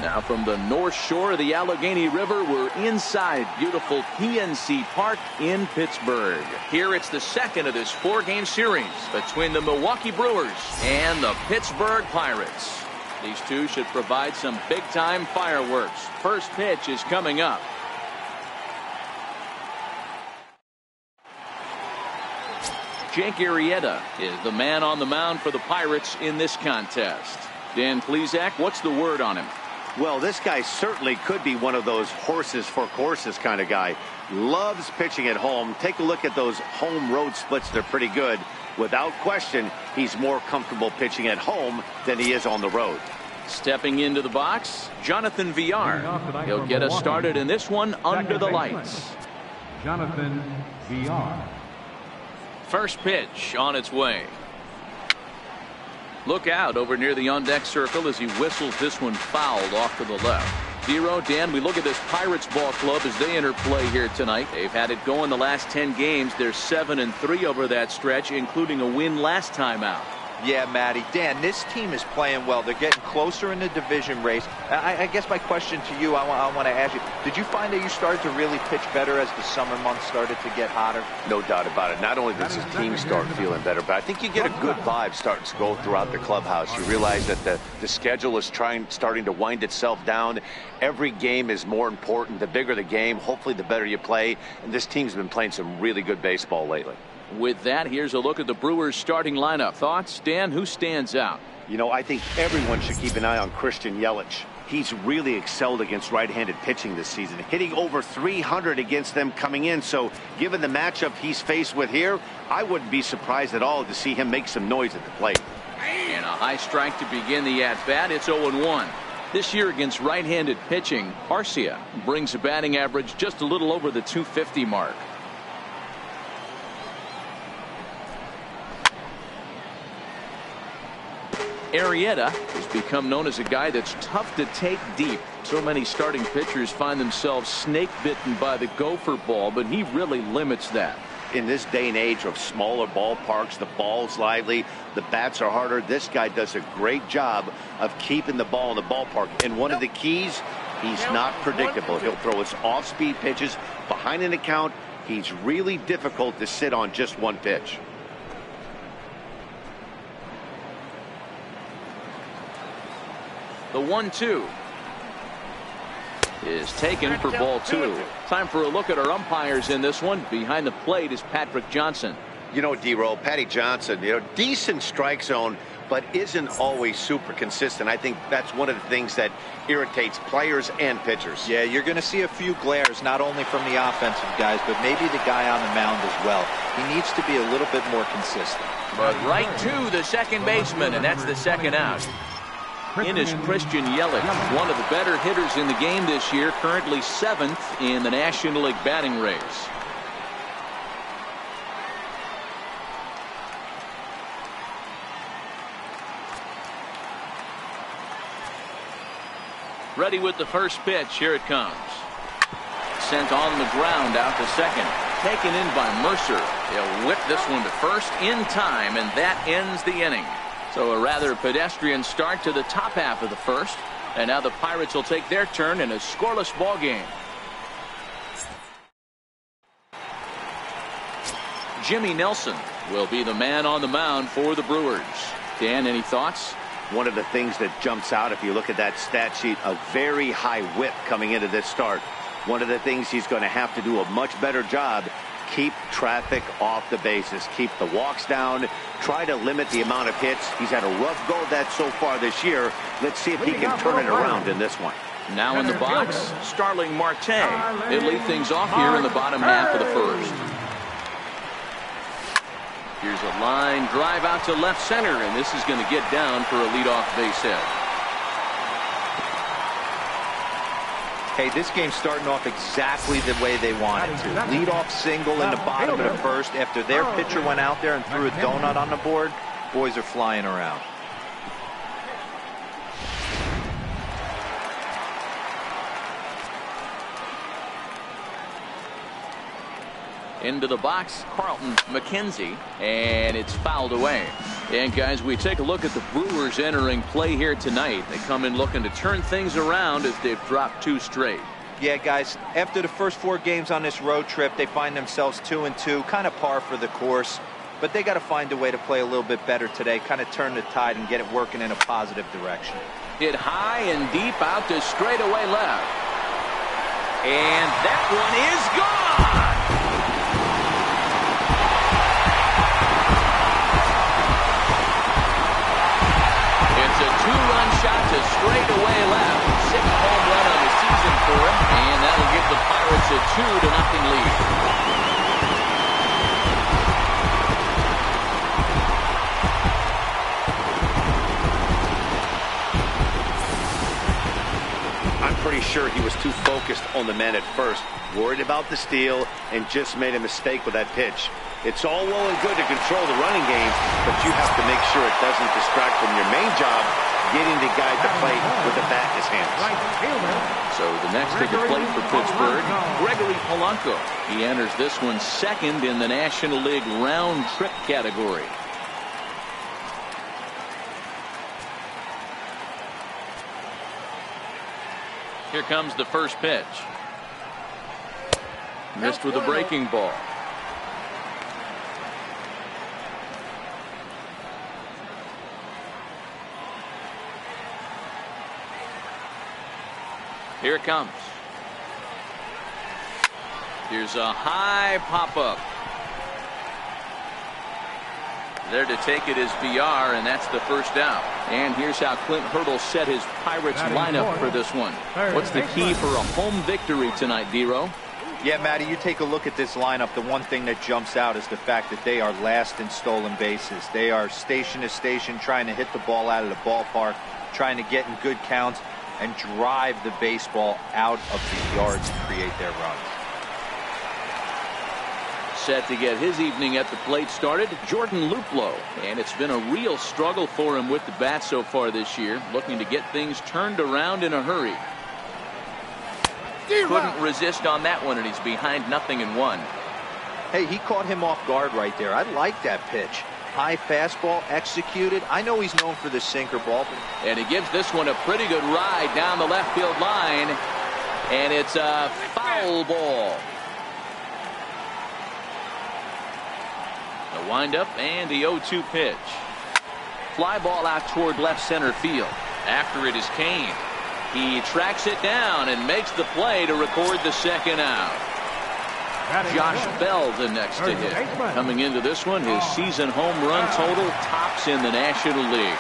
Now from the north shore of the Allegheny River, we're inside beautiful PNC Park in Pittsburgh. Here it's the second of this 4-game series between the Milwaukee Brewers and the Pittsburgh Pirates. These two should provide some big-time fireworks. First pitch is coming up. Jake Arrieta is the man on the mound for the Pirates in this contest. Dan Plesac, what's the word on him? Well, this guy certainly could be one of those horses for courses kind of guy. Loves pitching at home. Take a look at those home road splits. They're pretty good. Without question, he's more comfortable pitching at home than he is on the road. Stepping into the box, Jonathan Villar. He'll get us started in this one under the lights. Jonathan Villar. First pitch on its way. Look out over near the on-deck circle as he whistles this one fouled off to the left. Zero, Dan, we look at this Pirates ball club as they enter play here tonight. They've had it going the last 10 games. They're 7-3 over that stretch, including a win last time out. Yeah, Matty. Dan, this team is playing well. They're getting closer in the division race. I guess my question to you, I want to ask you, did you find that you started to really pitch better as the summer months started to get hotter? No doubt about it. Not only does his team start feeling better, but I think you get a good vibe starting to go throughout the clubhouse. You realize that the schedule is starting to wind itself down. Every game is more important. The bigger the game, hopefully the better you play. And this team's been playing some really good baseball lately. With that, here's a look at the Brewers starting lineup. Thoughts, Dan? Who stands out? You know, I think everyone should keep an eye on Christian Yelich. He's really excelled against right-handed pitching this season, hitting over 300 against them coming in. So given the matchup he's faced with here, I wouldn't be surprised at all to see him make some noise at the plate. And a high strike to begin the at-bat. It's 0-1. This year against right-handed pitching, Arcia brings a batting average just a little over the 250 mark. Arrieta has become known as a guy that's tough to take deep. So many starting pitchers find themselves snake bitten by the gopher ball, but he really limits that. In this day and age of smaller ballparks, the ball's lively, the bats are harder. This guy does a great job of keeping the ball in the ballpark. And one of the keys, he's not predictable. He'll throw his off-speed pitches behind an account. He's really difficult to sit on just one pitch. The 1-2 is taken for ball 2. Time for a look at our umpires in this one. Behind the plate is Patrick Johnson. You know, D-Roll, Patty Johnson, decent strike zone, but isn't always super consistent. I think that's one of the things that irritates players and pitchers. Yeah, you're going to see a few glares, not only from the offensive guys, but maybe the guy on the mound as well. He needs to be a little bit more consistent. But right to the second baseman, and that's the second out. In is Christian Yelich, one of the better hitters in the game this year, currently 7th in the National League batting race. Ready with the first pitch. Here it comes. Sent on the ground out to second. Taken in by Mercer. He'll whip this one to first in time, and that ends the inning. So a rather pedestrian start to the top half of the first. And now the Pirates will take their turn in a scoreless ball game. Jimmy Nelson will be the man on the mound for the Brewers. Dan, any thoughts? One of the things that jumps out if you look at that stat sheet, a very high whip coming into this start. One of the things he's going to have to do a much better job, keep traffic off the bases, keep the walks down, try to limit the amount of hits. He's had a rough go of that so far this year. Let's see if he can turn it around in this one. Now in the box, Starling Marte. They lead things off here in the bottom half of the first. Here's a line drive out to left center, and this is going to get down for a leadoff base hit. Hey, this game's starting off exactly the way they wanted to. Leadoff single in the bottom of the first after their pitcher went out there and threw a donut on the board. Boys are flying around. Into the box, Carlton McKenzie, and it's fouled away. And guys, we take a look at the Brewers entering play here tonight. They come in looking to turn things around as they've dropped 2 straight. Yeah, guys, after the first 4 games on this road trip, they find themselves 2-2, kind of par for the course. But they got to find a way to play a little bit better today, kind of turn the tide and get it working in a positive direction. Hit high and deep out to straightaway left. And that one is gone. It's a 2-run shot to straightaway left. 6th home run on the season for him, and that'll give the Pirates a 2-0 lead. Pretty sure he was too focused on the men at first, worried about the steal, and just made a mistake with that pitch. It's all well and good to control the running game, but you have to make sure it doesn't distract from your main job, getting the guy to play with the bat in his hands. So the next to the plate for Pittsburgh, Gregory Polanco. He enters this one 2nd in the National League round trip category. Here comes the first pitch. Missed with a breaking ball. Here it comes. Here's a high pop-up. There to take it is VR, and that's the first out. And here's how Clint Hurdle set his Pirates lineup for this one. What's the key for a home victory tonight, Dero? Yeah, Matty, you take a look at this lineup. The one thing that jumps out is the fact that they are last in stolen bases. They are station to station trying to hit the ball out of the ballpark, trying to get in good counts and drive the baseball out of the yard to create their runs. Set to get his evening at the plate started, Jordan Luplow. And it's been a real struggle for him with the bat so far this year, looking to get things turned around in a hurry. Couldn't resist on that one, and he's behind 0-1. Hey, he caught him off guard right there. I like that pitch. High fastball executed. I know he's known for the sinker ball. And he gives this one a pretty good ride down the left field line. And it's a foul ball. The windup and the 0-2 pitch. Fly ball out toward left center field. After it is Kane. He tracks it down and makes the play to record the 2nd out. Josh Bell the next to hit. Coming into this one, his season home run total tops in the National League.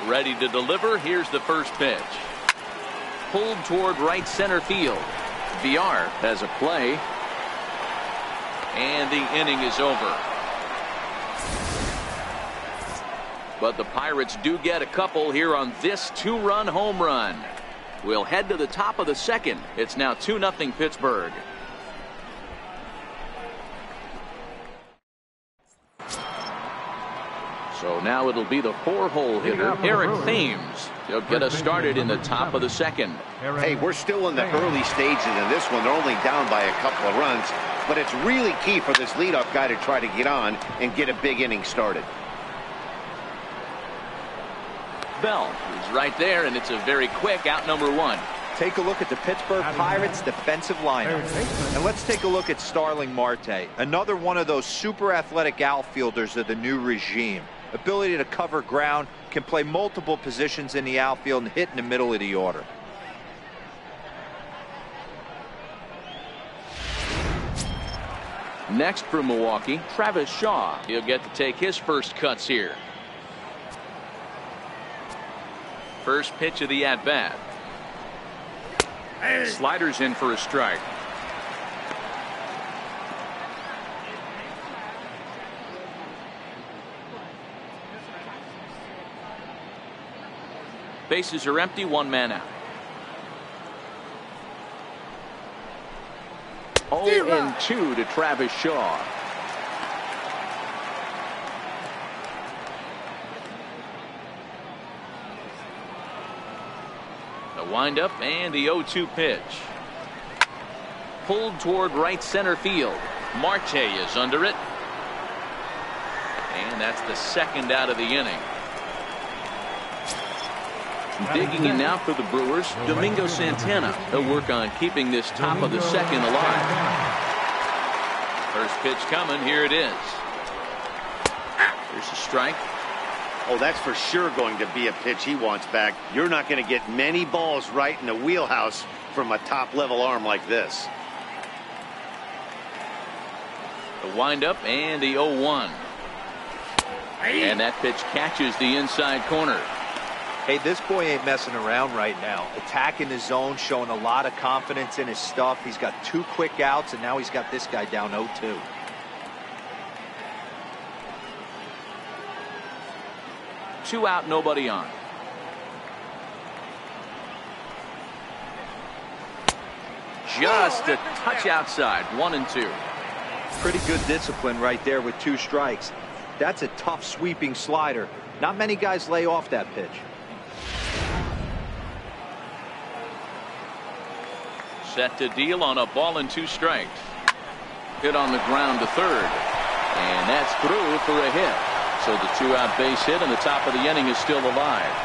Ready to deliver. Here's the first pitch. Pulled toward right center field. VR has a play. And the inning is over. But the Pirates do get a couple here on this 2-run home run. We'll head to the top of the 2nd. It's now 2-0 Pittsburgh. So now it'll be the 4-hole hitter, Eric Thames. He'll get us started in the top of the 2nd. Hey, we're still in the early stages in this one. They're only down by a couple of runs, but it's really key for this leadoff guy to try to get on and get a big inning started. Bell is right there, and it's a very quick out number 1. Take a look at the Pittsburgh Pirates defensive lineup. And let's take a look at Starling Marte, another one of those super athletic outfielders of the new regime. Ability to cover ground, can play multiple positions in the outfield and hit in the middle of the order. Next for Milwaukee, Travis Shaw. He'll get to take his first cuts here. First pitch of the at-bat. Sliders in for a strike. Bases are empty, 1 man out. 0-2 to Travis Shaw. The windup and the 0-2 pitch. Pulled toward right center field. Marte is under it. And that's the second out of the inning. Digging in now for the Brewers, Domingo Santana. He'll work on keeping this top of the second alive. First pitch coming. Here it is. Here's a strike. Oh, that's for sure going to be a pitch he wants back. You're not going to get many balls right in the wheelhouse from a top-level arm like this. The windup and the 0-1. And that pitch catches the inside corner. Hey, this boy ain't messing around right now. Attacking the zone, showing a lot of confidence in his stuff. He's got 2 quick outs, and now he's got this guy down 0-2. Two out, nobody on. Just a touch outside. 1-2. Pretty good discipline right there with 2 strikes. That's a tough sweeping slider. Not many guys lay off that pitch. Set to deal on a ball and 2 strikes. Hit on the ground to third. And that's through for a hit. So the 2-out base hit and the top of the inning is still alive.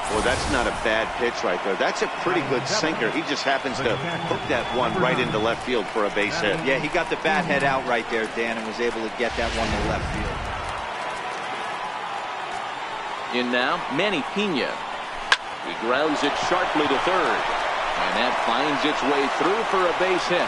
Well, that's not a bad pitch right there. That's a pretty good sinker. He just happens to hook that one right into left field for a base hit. Yeah, he got the bat head out right there, Dan, and was able to get that one to left field. In now, Manny Pena. He grounds it sharply to third. And that finds its way through for a base hit.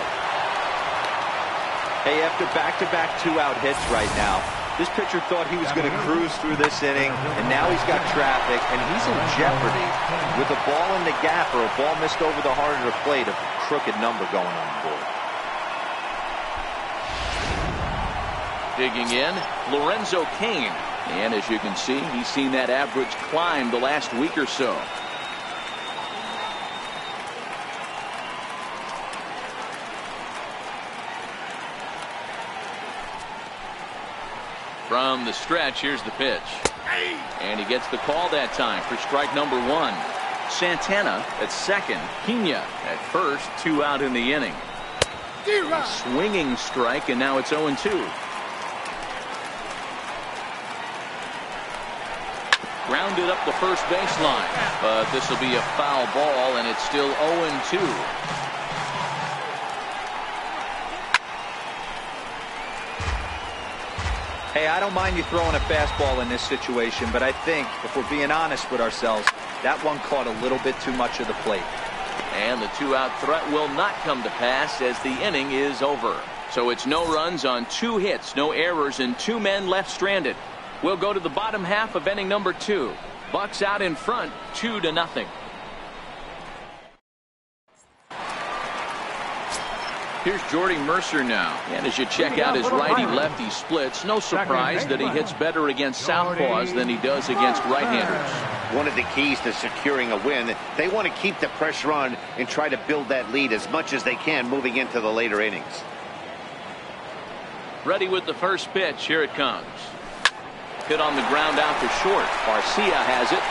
Hey, after back-to-back 2-out hits right now, this pitcher thought he was going to cruise through this inning, and now he's got traffic, and he's in jeopardy with a ball in the gap or a ball missed over the heart of the plate, a crooked number going on the board. Digging in, Lorenzo Cain. And as you can see, he's seen that average climb the last week or so. From the stretch, here's the pitch. And he gets the call that time for strike number 1. Santana at second. Pena at first. 2 out in the inning. A swinging strike, and now it's 0-2. Grounded up the first baseline. But this will be a foul ball, and it's still 0-2. Hey, I don't mind you throwing a fastball in this situation, but I think, if we're being honest with ourselves, that one caught a little bit too much of the plate. And the 2-out threat will not come to pass as the inning is over. So it's no runs on 2 hits, no errors, and 2 men left stranded. We'll go to the bottom half of inning number 2. Bucks out in front, 2-0. Here's Jordy Mercer now. And as you check out his righty-lefty splits, no surprise that he hits better against southpaws than he does against right-handers. One of the keys to securing a win, they want to keep the pressure on and try to build that lead as much as they can moving into the later innings. Ready with the first pitch. Here it comes. Hit on the ground out to short. Garcia has it.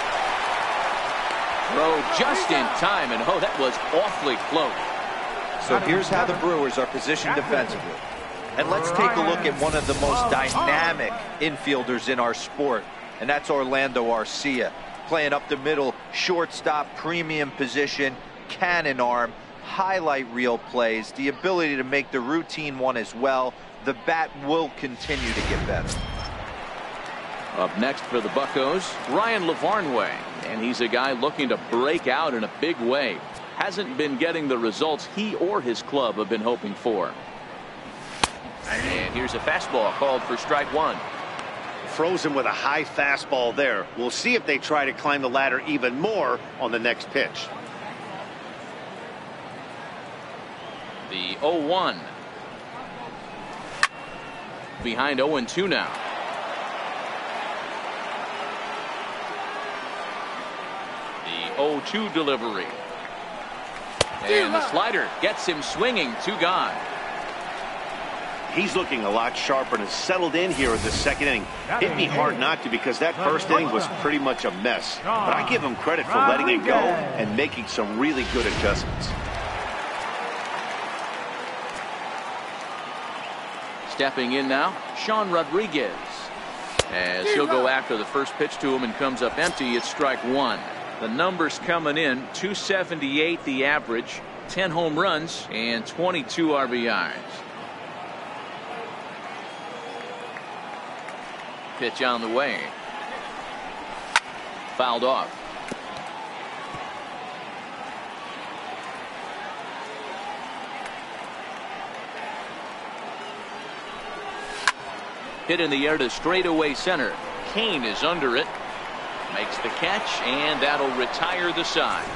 Throw just in time, and oh, that was awfully close. So here's how the Brewers are positioned defensively. And let's take a look at one of the most dynamic infielders in our sport, and that's Orlando Arcia. Playing up the middle, shortstop, premium position, cannon arm, highlight reel plays, the ability to make the routine one as well. The bat will continue to get better. Up next for the Buccos, Ryan Lavarnway. And he's a guy looking to break out in a big way. Hasn't been getting the results he or his club have been hoping for. And here's a fastball called for strike 1. Frozen with a high fastball there. We'll see if they try to climb the ladder even more on the next pitch. The 0-1. Behind 0-2 now. The 0-2 delivery. And the slider gets him swinging. 2 gone. He's looking a lot sharper and has settled in here in the second inning. It'd be hard not to because that first inning was pretty much a mess. But I give him credit for letting it go and making some really good adjustments. Stepping in now, Sean Rodriguez. As he'll go after the first pitch to him and comes up empty, it's strike one. The numbers coming in, 278 the average, 10 home runs, and 22 RBIs. Pitch on the way. Fouled off. Hit in the air to straightaway center. Kane is under it. Makes the catch, and that'll retire the side.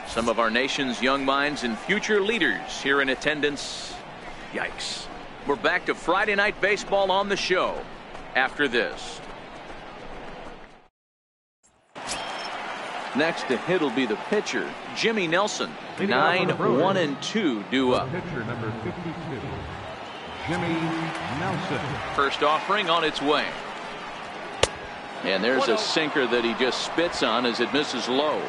Some of our nation's young minds and future leaders here in attendance. Yikes. We're back to Friday Night Baseball on the show after this. Next to hit will be the pitcher, Jimmy Nelson. 9-1-2 due up. Pitcher number 52, Jimmy Nelson. First offering on its way. And there's a sinker that he just spits on as it misses low.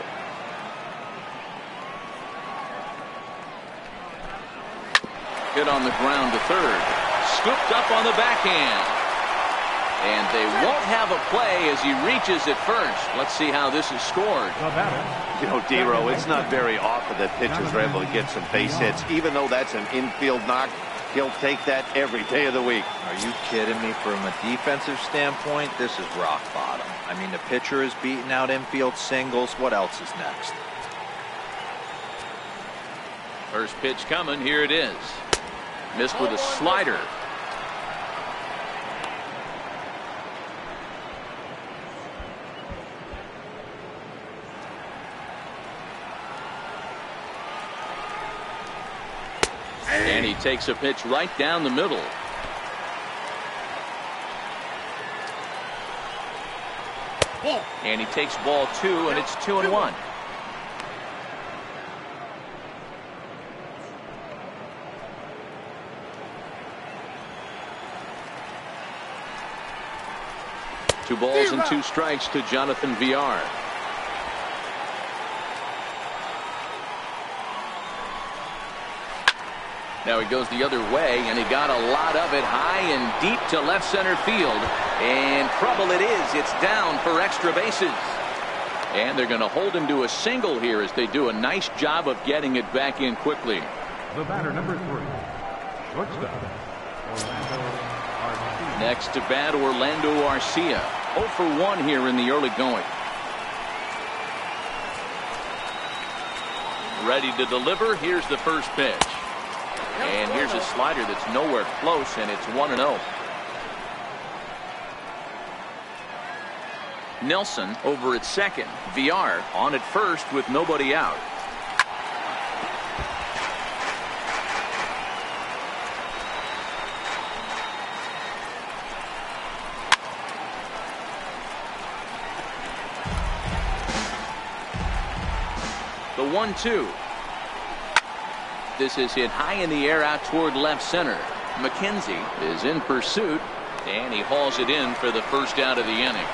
Hit on the ground to third. Scooped up on the backhand. And they won't have a play as he reaches at first. Let's see how this is scored. You know, D-Row, it's not very often that pitchers are able to get some base hits. Even though that's an infield knock, he'll take that every day of the week. Are you kidding me? From a defensive standpoint, this is rock bottom. I mean, the pitcher is beating out infield singles. What else is next? First pitch coming. Here it is. Missed with a slider. And he takes a pitch right down the middle. And he takes ball two, and it's 2-1. Two balls and two strikes to Jonathan Villar. Now he goes the other way, and he got a lot of it high and deep to left center field. And trouble it is. It's down for extra bases. And they're going to hold him to a single here as they do a nice job of getting it back in quickly. The batter, number 3, shortstop, Orlando Arcia. Next to bat, Orlando Arcia. 0 for 1 here in the early going. Ready to deliver. Here's the first pitch. And here's a slider that's nowhere close, and it's 1-0. Nelson over at second. Villar on at first with nobody out. The 1-2. This is hit high in the air out toward left center. McKenzie is in pursuit, and he hauls it in for the first out of the inning.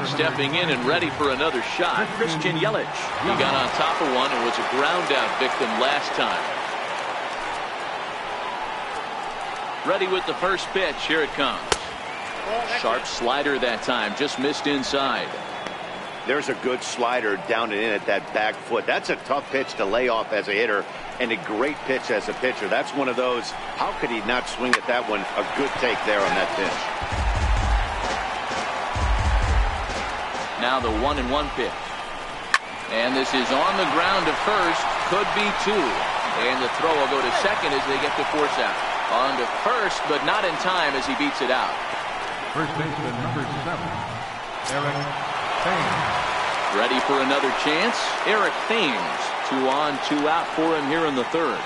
Stepping in and ready for another shot, Christian Yelich. He got on top of one and was a ground out victim last time. Ready with the first pitch. Here it comes. Sharp slider that time, just missed inside. There's a good slider down and in at that back foot. That's a tough pitch to lay off as a hitter, and a great pitch as a pitcher. That's one of those, how could he not swing at that one? A good take there on that pitch. Now the 1-1 pitch. And this is on the ground to first. Could be two. And the throw will go to second as they get the force out. On to first, but not in time as he beats it out. First baseman number 7, Eric Thames. Ready for another chance. Eric Thames. 2 on, 2 out for him here in the third.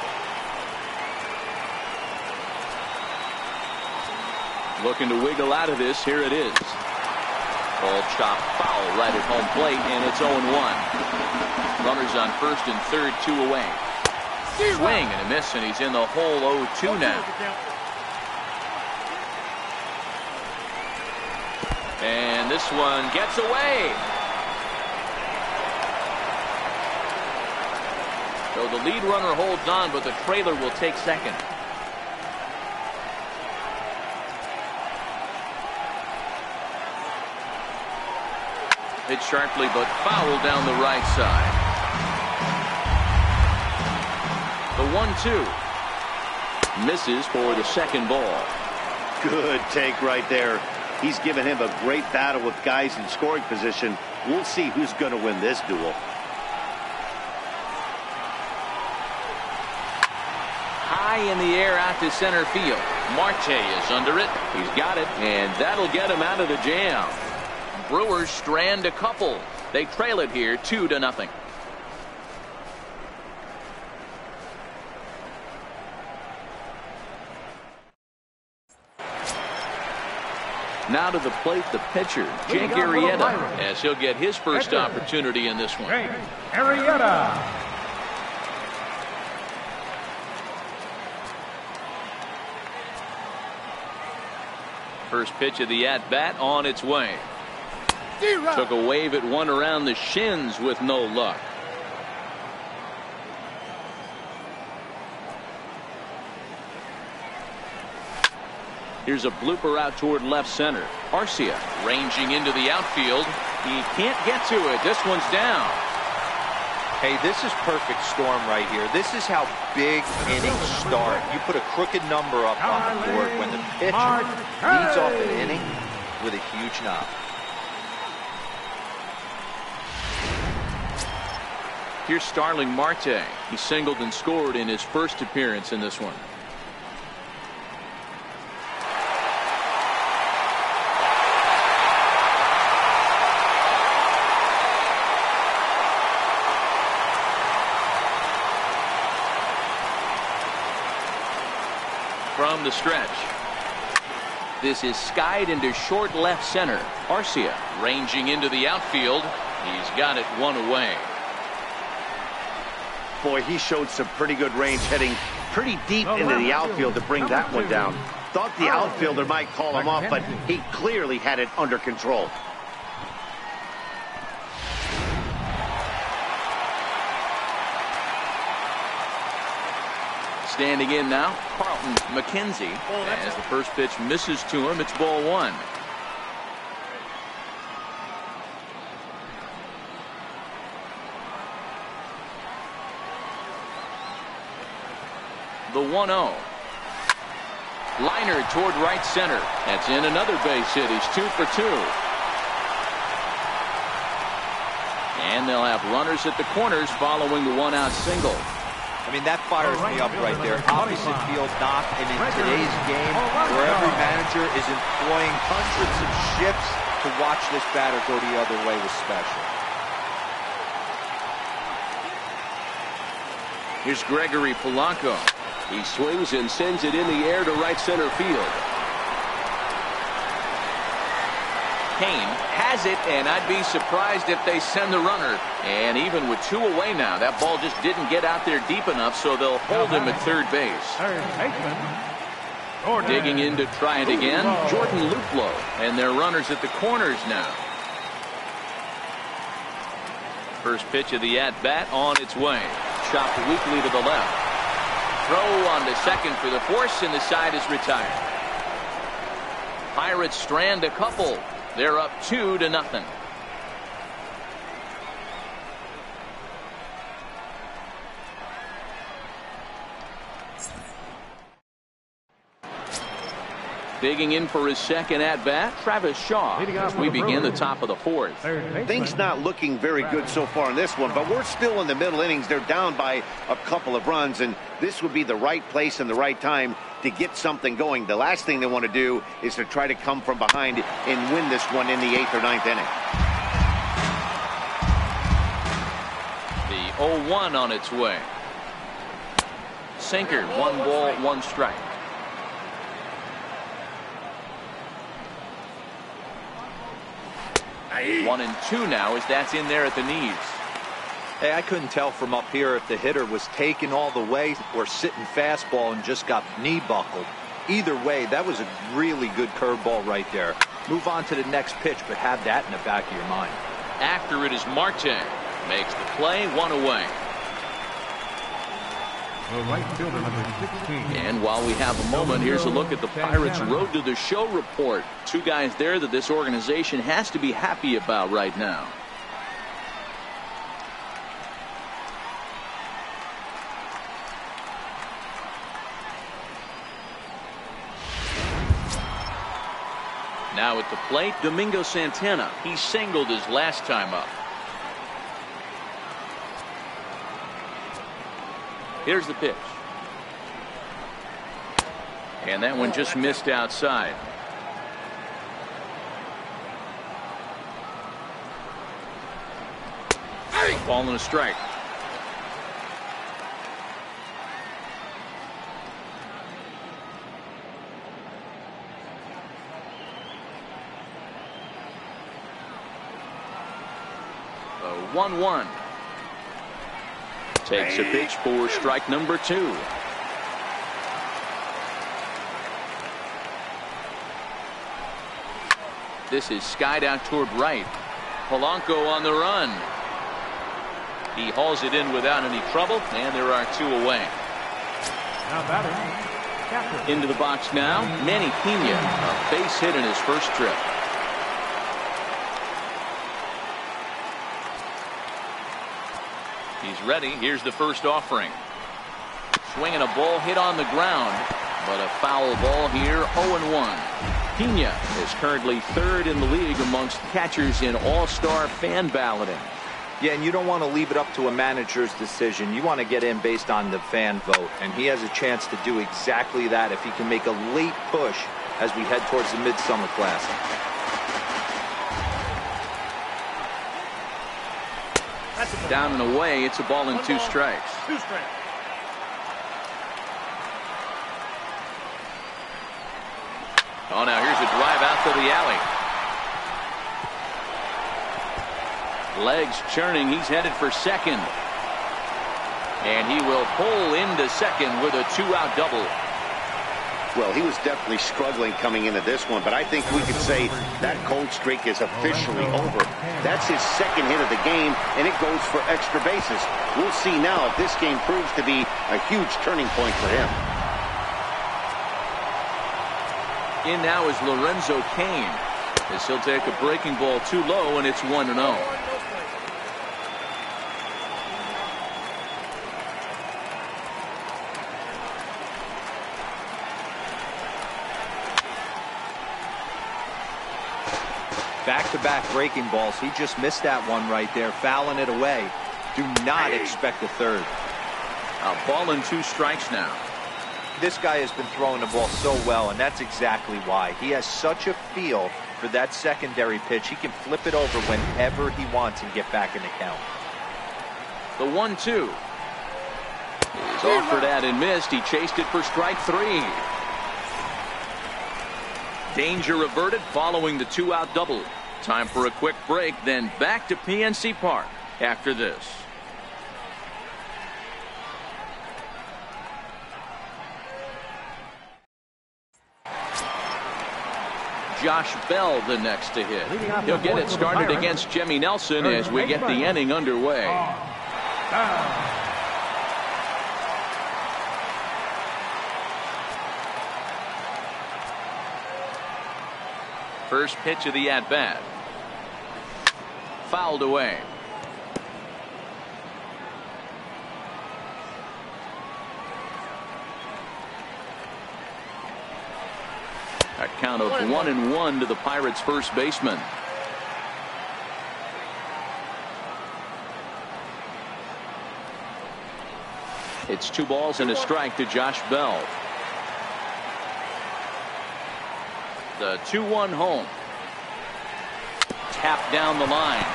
Looking to wiggle out of this. Here it is. Ball chopped foul right at home plate, and it's 0-1. Runners on first and third, 2 away. Swing and a miss, and he's in the hole 0-2 now. And this one gets away. So the lead runner holds on, but the trailer will take second. Hit sharply, but fouled down the right side. The 1-2 misses for the second ball. Good take right there. He's given him a great battle with guys in scoring position. We'll see who's going to win this duel. High in the air out to center field. Marte is under it. He's got it, and that'll get him out of the jam. Brewers strand a couple. They trail it here 2-0. Now to the plate, the pitcher, Jake Arrieta, as he'll get his first opportunity in this one. Jake Arrieta. First pitch of the at-bat on its way. Took a wave at one around the shins with no luck. Here's a blooper out toward left center. Arcia ranging into the outfield. He can't get to it. This one's down. Hey, this is perfect storm right here. This is how big innings start. You put a crooked number up on the board when the pitcher leads off an inning with a huge knock. Here's Starling Marte. He singled and scored in his first appearance in this one. From the stretch. This is skied into short left center. Arcia ranging into the outfield. He's got it one away. Boy, he showed some pretty good range, heading pretty deep into the outfield to bring that one down. Thought the outfielder might call him off, but he clearly had it under control. Standing in now, Carlton McKenzie. As the first pitch misses to him, it's ball one. The 1-0. Liner toward right center. That's in another base hit. He's 2 for 2. And they'll have runners at the corners following the one-out single. I mean, that fires me up right there. Opposite field knock, and in today's game, where every manager is employing hundreds of shifts to watch this batter go the other way was special. Here's Gregory Polanco. He swings and sends it in the air to right center field. Kane has it, and I'd be surprised if they send the runner. And even with 2 away now, that ball just didn't get out there deep enough, so they'll hold him at third base. Digging in to try it again, Jordan Luplow, and their runners at the corners now. First pitch of the at-bat on its way. Chopped weakly to the left. Throw on to second for the force, and the side is retired. Pirates strand a couple. They're up 2-0. Digging in for his second at-bat, Travis Shaw, as we begin the top of the fourth. Things not looking very good so far in this one, but we're still in the middle innings. They're down by a couple of runs, and this would be the right place and the right time to get something going. The last thing they want to do is to try to come from behind and win this one in the 8th or 9th inning. The 0-1 on its way. Sinker, 1 ball, 1 strike. 1-2 now as that's in there at the knees. Hey, I couldn't tell from up here if the hitter was taken all the way or sitting fastball and just got knee buckled. Either way, that was a really good curveball right there. Move on to the next pitch, but have that in the back of your mind. After it is Marte. Makes the play, 1 away. The right fielder, number 16. And while we have a moment, here's a look at the Pirates' Road to the Show report. 2 guys there that this organization has to be happy about right now. Now at the plate, Domingo Santana. He singled his last time up. Here's the pitch. And that one just missed outside. Ball and a strike. The 1-1. Takes a pitch for strike number 2. This is skied out toward right. Polanco on the run. He hauls it in without any trouble, and there are 2 away. Now batting, into the box now, Manny Pena, a base hit in his first trip. He's ready. Here's the first offering. Swinging a ball hit on the ground, but a foul ball here, 0-1. Pena is currently 3rd in the league amongst catchers in all-star fan balloting. Yeah, and you don't want to leave it up to a manager's decision. You want to get in based on the fan vote, and he has a chance to do exactly that if he can make a late push as we head towards the Midsummer Classic. Down and away, it's a ball and 2 strikes. 2 strikes. Oh, now here's a drive out to the alley. Legs churning. He's headed for second. And he will pull into second with a 2-out double. Well, he was definitely struggling coming into this one, but I think we could say that cold streak is officially over. That's his 2nd hit of the game, and it goes for extra bases. We'll see now if this game proves to be a huge turning point for him. In now is Lorenzo Cain, as he'll take a breaking ball too low, and it's 1-0. Back-to-back breaking balls. He just missed that one right there, fouling it away. Do not expect a third. A ball and 2 strikes now. This guy has been throwing the ball so well, and that's exactly why. He has such a feel for that secondary pitch. He can flip it over whenever he wants and get back in the count. The 1-2 is offered at and missed. He chased it for strike 3. Danger averted following the 2-out double. Time for a quick break, then back to PNC Park after this. Josh Bell the next to hit. He'll get it started against Jimmy Nelson as we get the inning underway. First pitch of the at-bat. Fouled away. A count of 1-1 to the Pirates' first baseman. It's 2 balls and a strike to Josh Bell. The 2-1 home. Tapped down the line.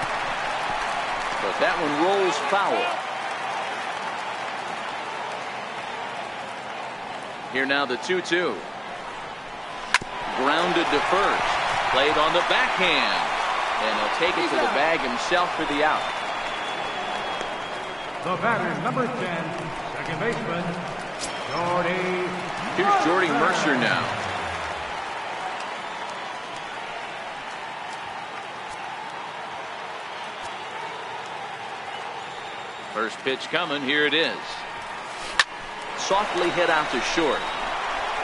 But that one rolls foul. Here now the 2-2. Grounded to first. Played on the backhand. And he'll take it to the bag himself for the out. The batter, number 10, second baseman, Jordy. Here's Jordy Mercer now. First pitch coming. Here it is. Softly hit out to short.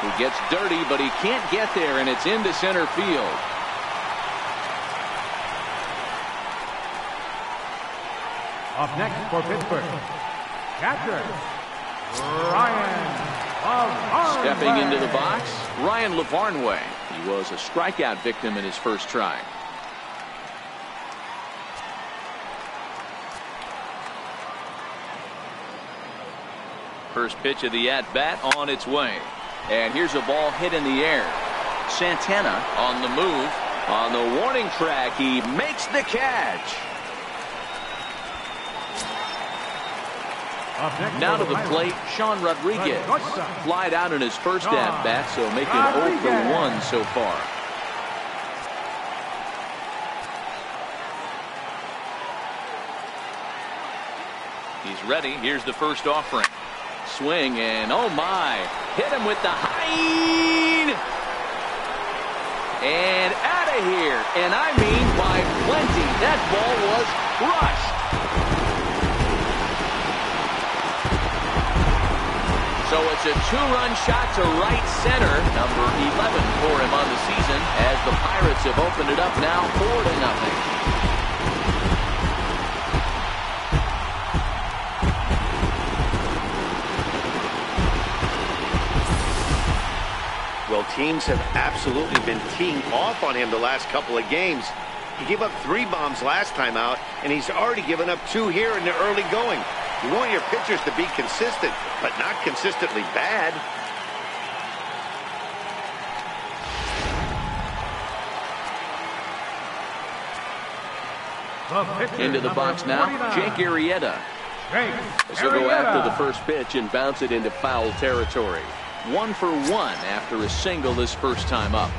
He gets dirty, but he can't get there, and it's into center field. Up next for Pittsburgh, catcher, Ryan Lavarnway. Stepping into the box, Ryan Lavarnway. He was a strikeout victim in his first try. First pitch of the at-bat on its way. And here's a ball hit in the air. Santana on the move. On the warning track, he makes the catch. Now to the plate, Sean Rodriguez. Flied out in his first at-bat, so making 0 for 1 so far. He's ready. Here's the first offering. Swing, and oh my, hit him with the high, and out of here, and I mean by plenty. That ball was crushed. So it's a 2-run shot to right center, number 11 for him on the season, as the Pirates have opened it up now 4-0. Well, teams have absolutely been teeing off on him the last couple of games. He gave up 3 bombs last time out, and he's already given up 2 here in the early going. You want your pitchers to be consistent, but not consistently bad. Into the box now, Jake Arrieta. This will go after the first pitch and bounce it into foul territory. 1 for 1 after a single this first time up.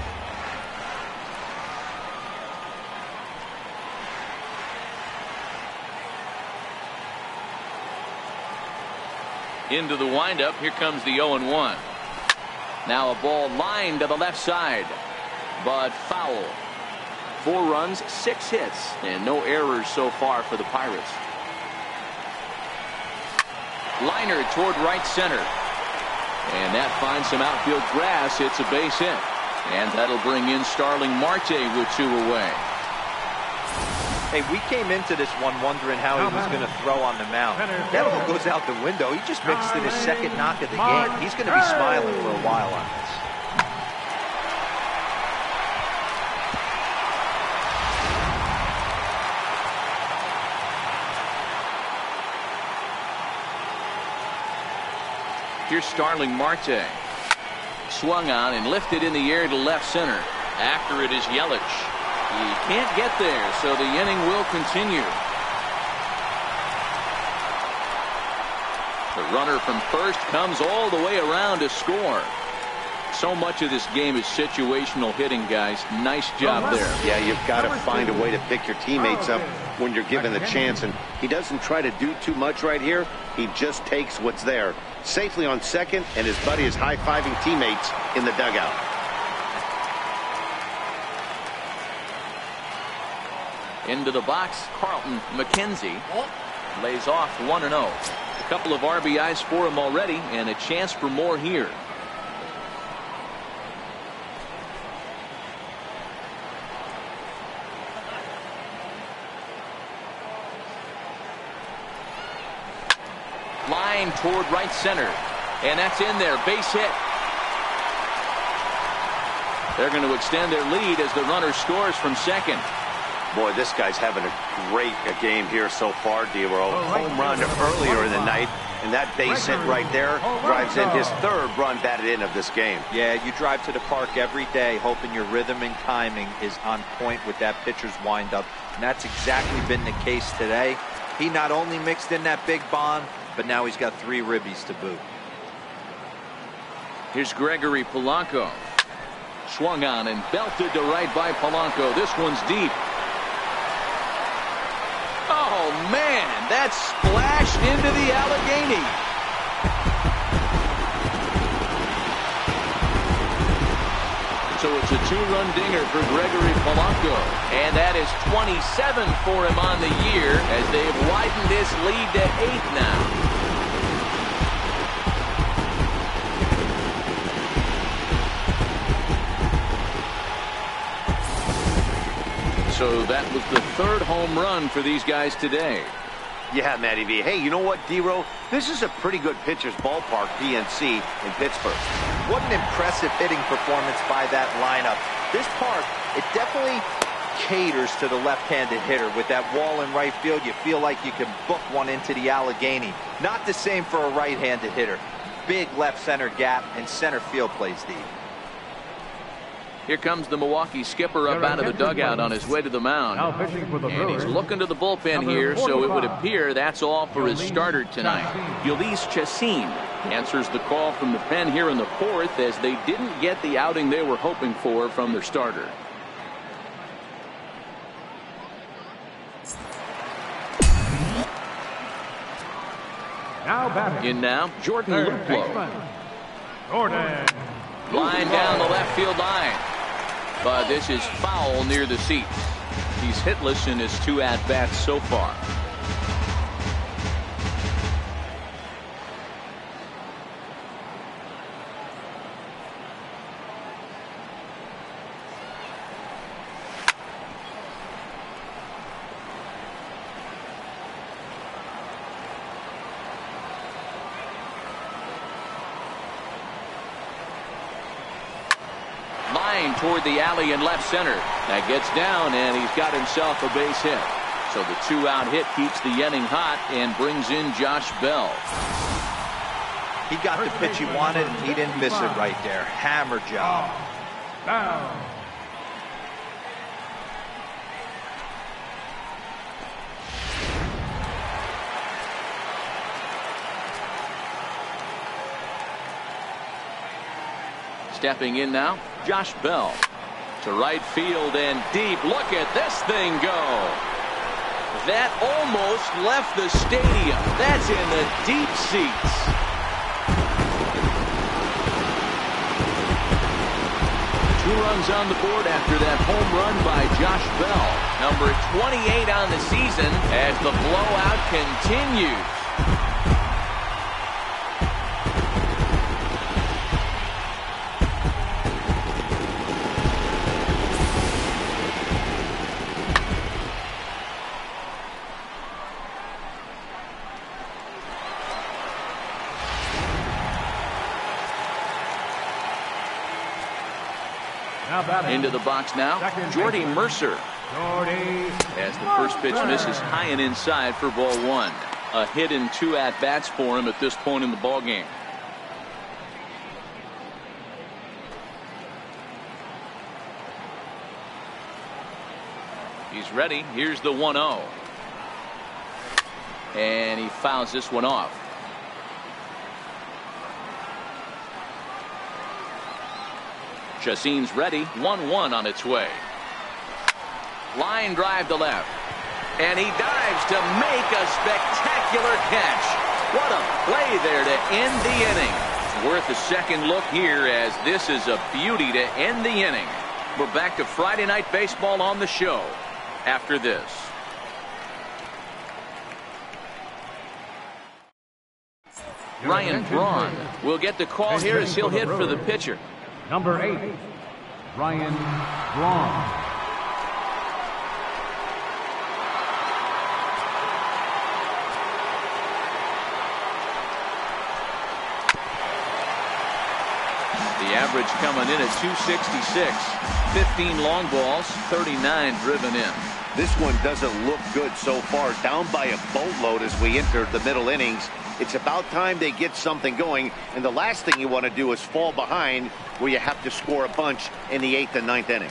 Into the windup. Here comes the 0-1. Now a ball lined to the left side, but foul. 4 runs, 6 hits, and no errors so far for the Pirates. Liner toward right center. And that finds some outfield grass. It's a base hit. And that'll bring in Starling Marte with 2 away. Hey, we came into this one wondering how he was going to throw on the mound. That all goes out the window. He just mixed in his second knock of the game. He's going to be smiling for a while on this. Here's Starling Marte. Swung on and lifted in the air to left center. After it is Yelich. He can't get there, so the inning will continue. The runner from first comes all the way around to score. So much of this game is situational hitting, guys. Nice job there. Yeah, you've got to find a way to pick your teammates up when you're given the chance, and he doesn't try to do too much right here. He just takes what's there. Safely on second, and his buddy is high-fiving teammates in the dugout. Into the box, Carlton McKenzie lays off 1-0. A couple of RBIs for him already, and a chance for more here. Line toward right center, and that's in there. Base hit. They're going to extend their lead as the runner scores from second. Boy, this guy's having a great game here so far, D-Row. Home run earlier in the night, and that base hit right there drives in his 3rd run batted in of this game. Yeah, you drive to the park every day hoping your rhythm and timing is on point with that pitcher's windup, and that's exactly been the case today. He not only mixed in that big bomb, but now he's got 3 ribbies to boot. Here's Gregory Polanco. Swung on and belted to right by Polanco. This one's deep. That's splashed into the Allegheny. So it's a two-run dinger for Gregory Polanco. And that is 27 for him on the year as they've widened this lead to 8 now. So that was the third home run for these guys today. Yeah, Matty V. Hey, you know what, D-Row? This is a pretty good pitcher's ballpark, PNC, in Pittsburgh. What an impressive hitting performance by that lineup. This park, it definitely caters to the left-handed hitter. With that wall in right field, you feel like you can book one into the Allegheny. Not the same for a right-handed hitter. Big left center gap, and center field plays deep. Here comes the Milwaukee skipper up out of the dugout on his way to the mound. And he's looking to the bullpen here, so it would appear that's all for his starter tonight. Ulysses Chassin answers the call from the pen here in the fourth as they didn't get the outing they were hoping for from their starter. In now, Jordan Luplow. Line down the left field line. But this is foul near the seats. He's hitless in his 2 at-bats so far. Toward the alley in left center. That gets down, and he's got himself a base hit. So the 2-out hit keeps the inning hot and brings in Josh Bell. He got the pitch he wanted, and he didn't miss it right there. Hammer job. Stepping in now, Josh Bell. To right field and deep. Look at this thing go. That almost left the stadium. That's in the deep seats. Two runs on the board after that home run by Josh Bell. Number 28 on the season as the blowout continues. Into the box now, Jordy Mercer. As the first pitch misses high and inside for ball 1. A hit in 2 at-bats for him at this point in the ballgame. He's ready. Here's the 1-0. And he fouls this one off. Chassin's ready. 1-1 on its way. Line drive to left. And he dives to make a spectacular catch. What a play there to end the inning. Worth a second look here as this is a beauty to end the inning. We're back to Friday Night Baseball on the show after this. Ryan Braun will get the call here as he'll hit for the pitcher. Number 8, Ryan Braun. The average coming in at 266. 15 long balls, 39 driven in. This one doesn't look good so far. Down by a boatload as we enter the middle innings. It's about time they get something going, and the last thing you want to do is fall behind where you have to score a bunch in the 8th and 9th inning.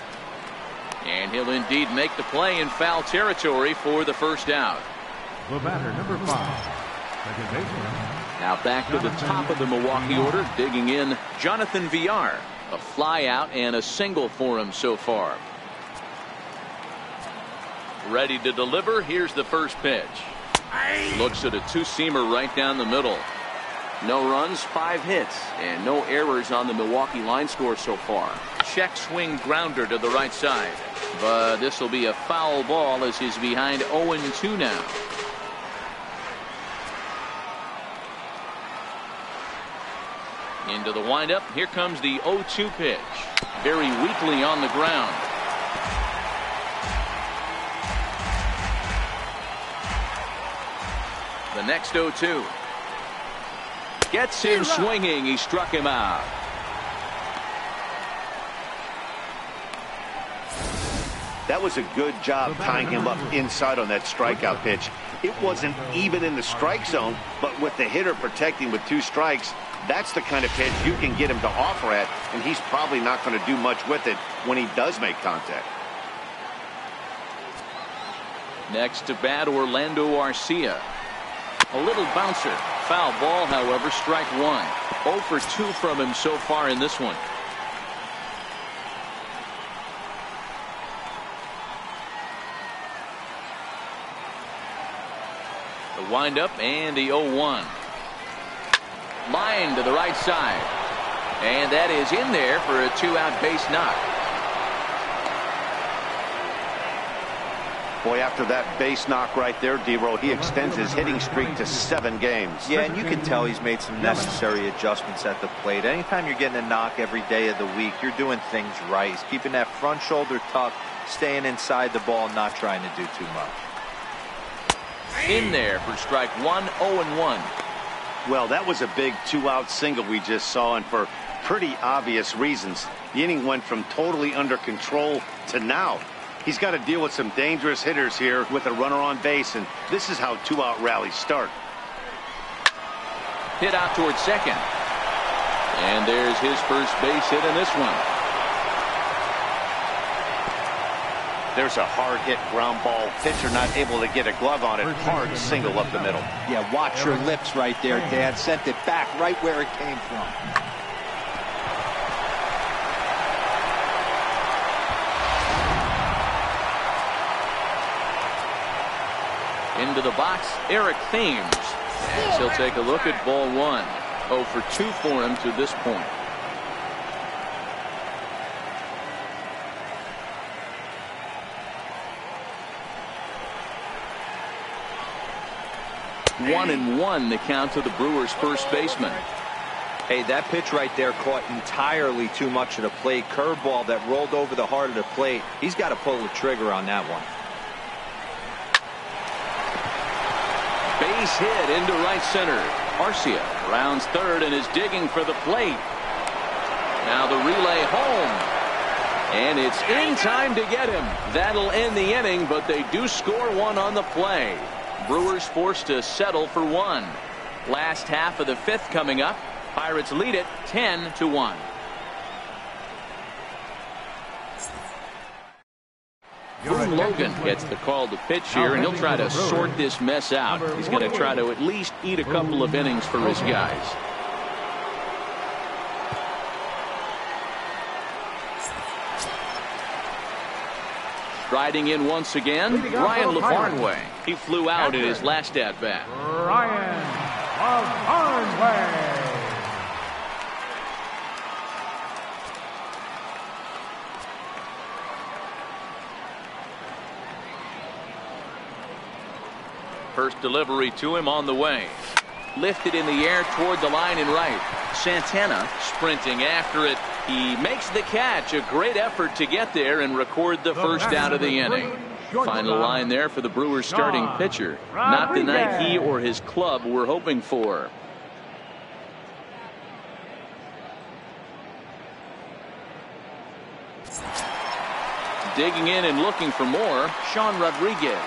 And he'll indeed make the play in foul territory for the first out. The batter, number 5, second baseman. Now back to the top of the Milwaukee order, digging in Jonathan Villar. A fly out and a single for him so far. Ready to deliver. Here's the first pitch. Looks at a two-seamer right down the middle. No runs, 5 hits, and no errors on the Milwaukee line score so far. Check swing grounder to the right side. But this will be a foul ball as he's behind 0-2 now. Into the windup. Here comes the 0-2 pitch. Very weakly on the ground. The next 0-2. Gets him swinging. He struck him out. That was a good job tying him up inside on that strikeout pitch. It wasn't even in the strike zone, but with the hitter protecting with 2 strikes, that's the kind of pitch you can get him to offer at, and he's probably not going to do much with it when he does make contact. Next to bat, Orlando Arcia. A little bouncer. Foul ball, however, strike 1. 0 for 2 from him so far in this one. The windup and the 0-1. Line to the right side. And that is in there for a 2-out base knock. Boy, after that base knock right there, D-Roll, he extends his hitting streak to 7 games. Yeah, and you can tell he's made some necessary adjustments at the plate. Anytime you're getting a knock every day of the week, you're doing things right. He's keeping that front shoulder tucked, staying inside the ball, not trying to do too much. In there for strike 1, 0-1. Well, that was a big 2-out single we just saw, and for pretty obvious reasons. The inning went from totally under control to now. He's got to deal with some dangerous hitters here with a runner on base, and this is how 2-out rallies start. Hit out towards second. And there's his first base hit in this one. There's a hard-hit ground ball. Pitcher not able to get a glove on it. Hard single up the middle. Yeah, watch your lips right there, Dan. Sent it back right where it came from. Into the box, Eric Thames. And he'll take a look at ball 1. 0 for 2 for him to this point. One and 1 the count to the Brewers' first baseman. Hey, that pitch right there caught entirely too much of the plate. Curveball that rolled over the heart of the plate. He's got to pull the trigger on that one. Base hit into right center. Arcia rounds third and is digging for the plate. Now the relay home. And it's in time to get him. That'll end the inning, but they do score 1 on the play. Brewers forced to settle for 1. Last half of the 5th coming up. Pirates lead it 10-1. Boone Logan gets the call to pitch here, and he'll try to sort this mess out. He's going to try to at least eat a couple of innings for his guys. Striding in once again, Ryan LaVarnway. He flew out in his last at-bat. Ryan LaVarnway. First delivery to him on the way. Lifted in the air toward the line and right. Santana sprinting after it. He makes the catch. A great effort to get there and record the first out of the inning. Final line there for the Brewers starting pitcher. Not the night he or his club were hoping for. Digging in and looking for more, Sean Rodriguez.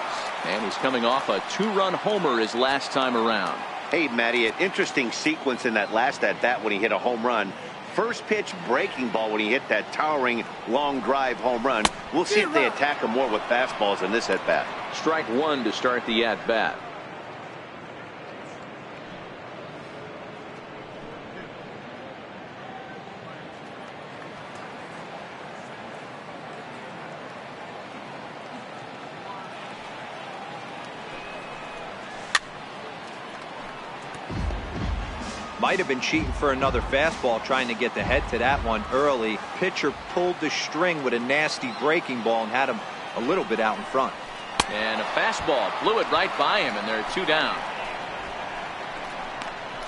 And he's coming off a 2-run homer his last time around. Hey, Matty, an interesting sequence in that last at-bat when he hit a home run. First pitch breaking ball when he hit that towering long drive home run. We'll see if they attack him more with fastballs in this at-bat. Strike 1 to start the at-bat. Might have been cheating for another fastball, trying to get the head to that one early. Pitcher pulled the string with a nasty breaking ball and had him a little bit out in front. And a fastball blew it right by him, and there are 2 down.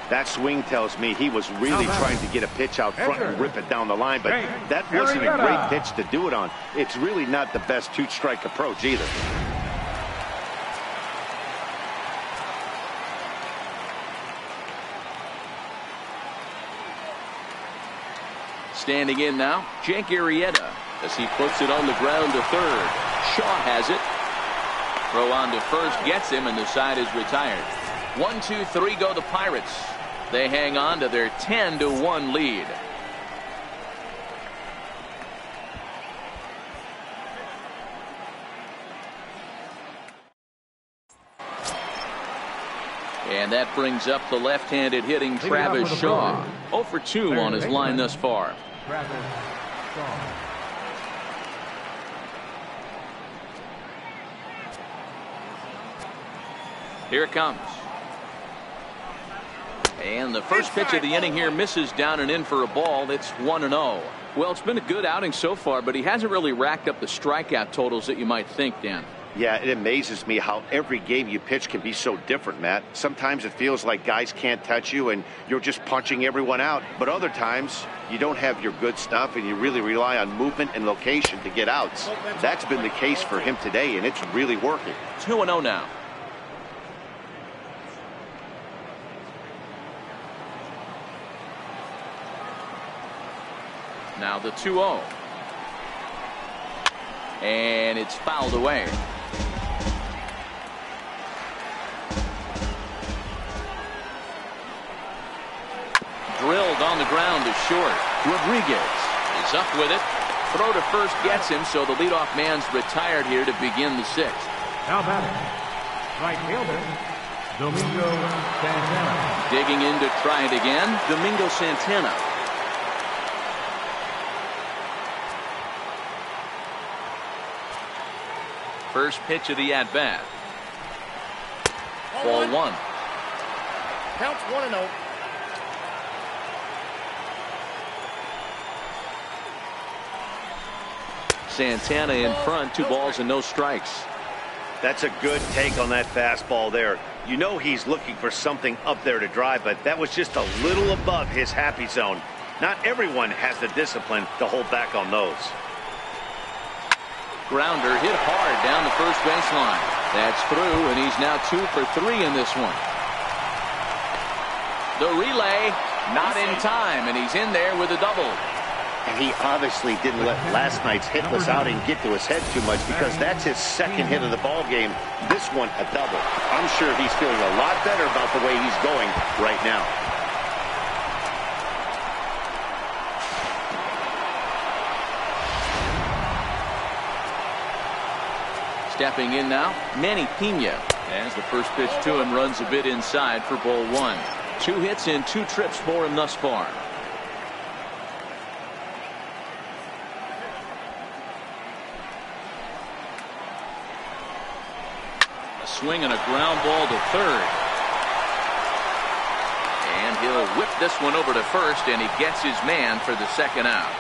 That swing tells me he was really trying to get a pitch out front and rip it down the line, but that wasn't a great pitch to do it on. It's really not the best 2-strike approach either. Standing in now, Jake Arrieta, as he puts it on the ground to third. Shaw has it. Throw on to first, gets him, and the side is retired. 1, 2, 3 go the Pirates. They hang on to their 10-1 lead. And that brings up the left-handed hitting Travis Shaw. 0 for 2 on his line thus far. Here it comes. And the first pitch of the inning here misses down and in for a ball. It's 1-0. Well, it's been a good outing so far, but he hasn't really racked up the strikeout totals that you might think, Dan. Yeah, it amazes me how every game you pitch can be so different, Matt. Sometimes it feels like guys can't touch you and you're just punching everyone out. But other times you don't have your good stuff and you really rely on movement and location to get outs. That's been the case for him today, and it's really working. 2-0 now. Now the 2-0. And it's fouled away. Drilled on the ground to short. Rodriguez is up with it. Throw to first gets him, so the leadoff man's retired here to begin the 6th. Now batting, right fielder, Domingo Santana. Digging in to try it again, Domingo Santana. First pitch of the at-bat. Ball 1. Counts 1-0. Santana in front, 2 balls and no strikes. That's a good take on that fastball there. You know he's looking for something up there to drive, but that was just a little above his happy zone. Not everyone has the discipline to hold back on those. Grounder hit hard down the first baseline. That's through, and he's now 2 for 3 in this one. The relay not in time, and he's in there with a double. And he obviously didn't let last night's hitless outing get to his head too much, because that's his second hit of the ball game. This one a double. I'm sure he's feeling a lot better about the way he's going right now. Stepping in now, Manny Pena, as the first pitch to him runs a bit inside for ball 1. 2 hits in 2 trips for him thus far. A swing and a ground ball to third. And he'll whip this one over to first, and he gets his man for the second out.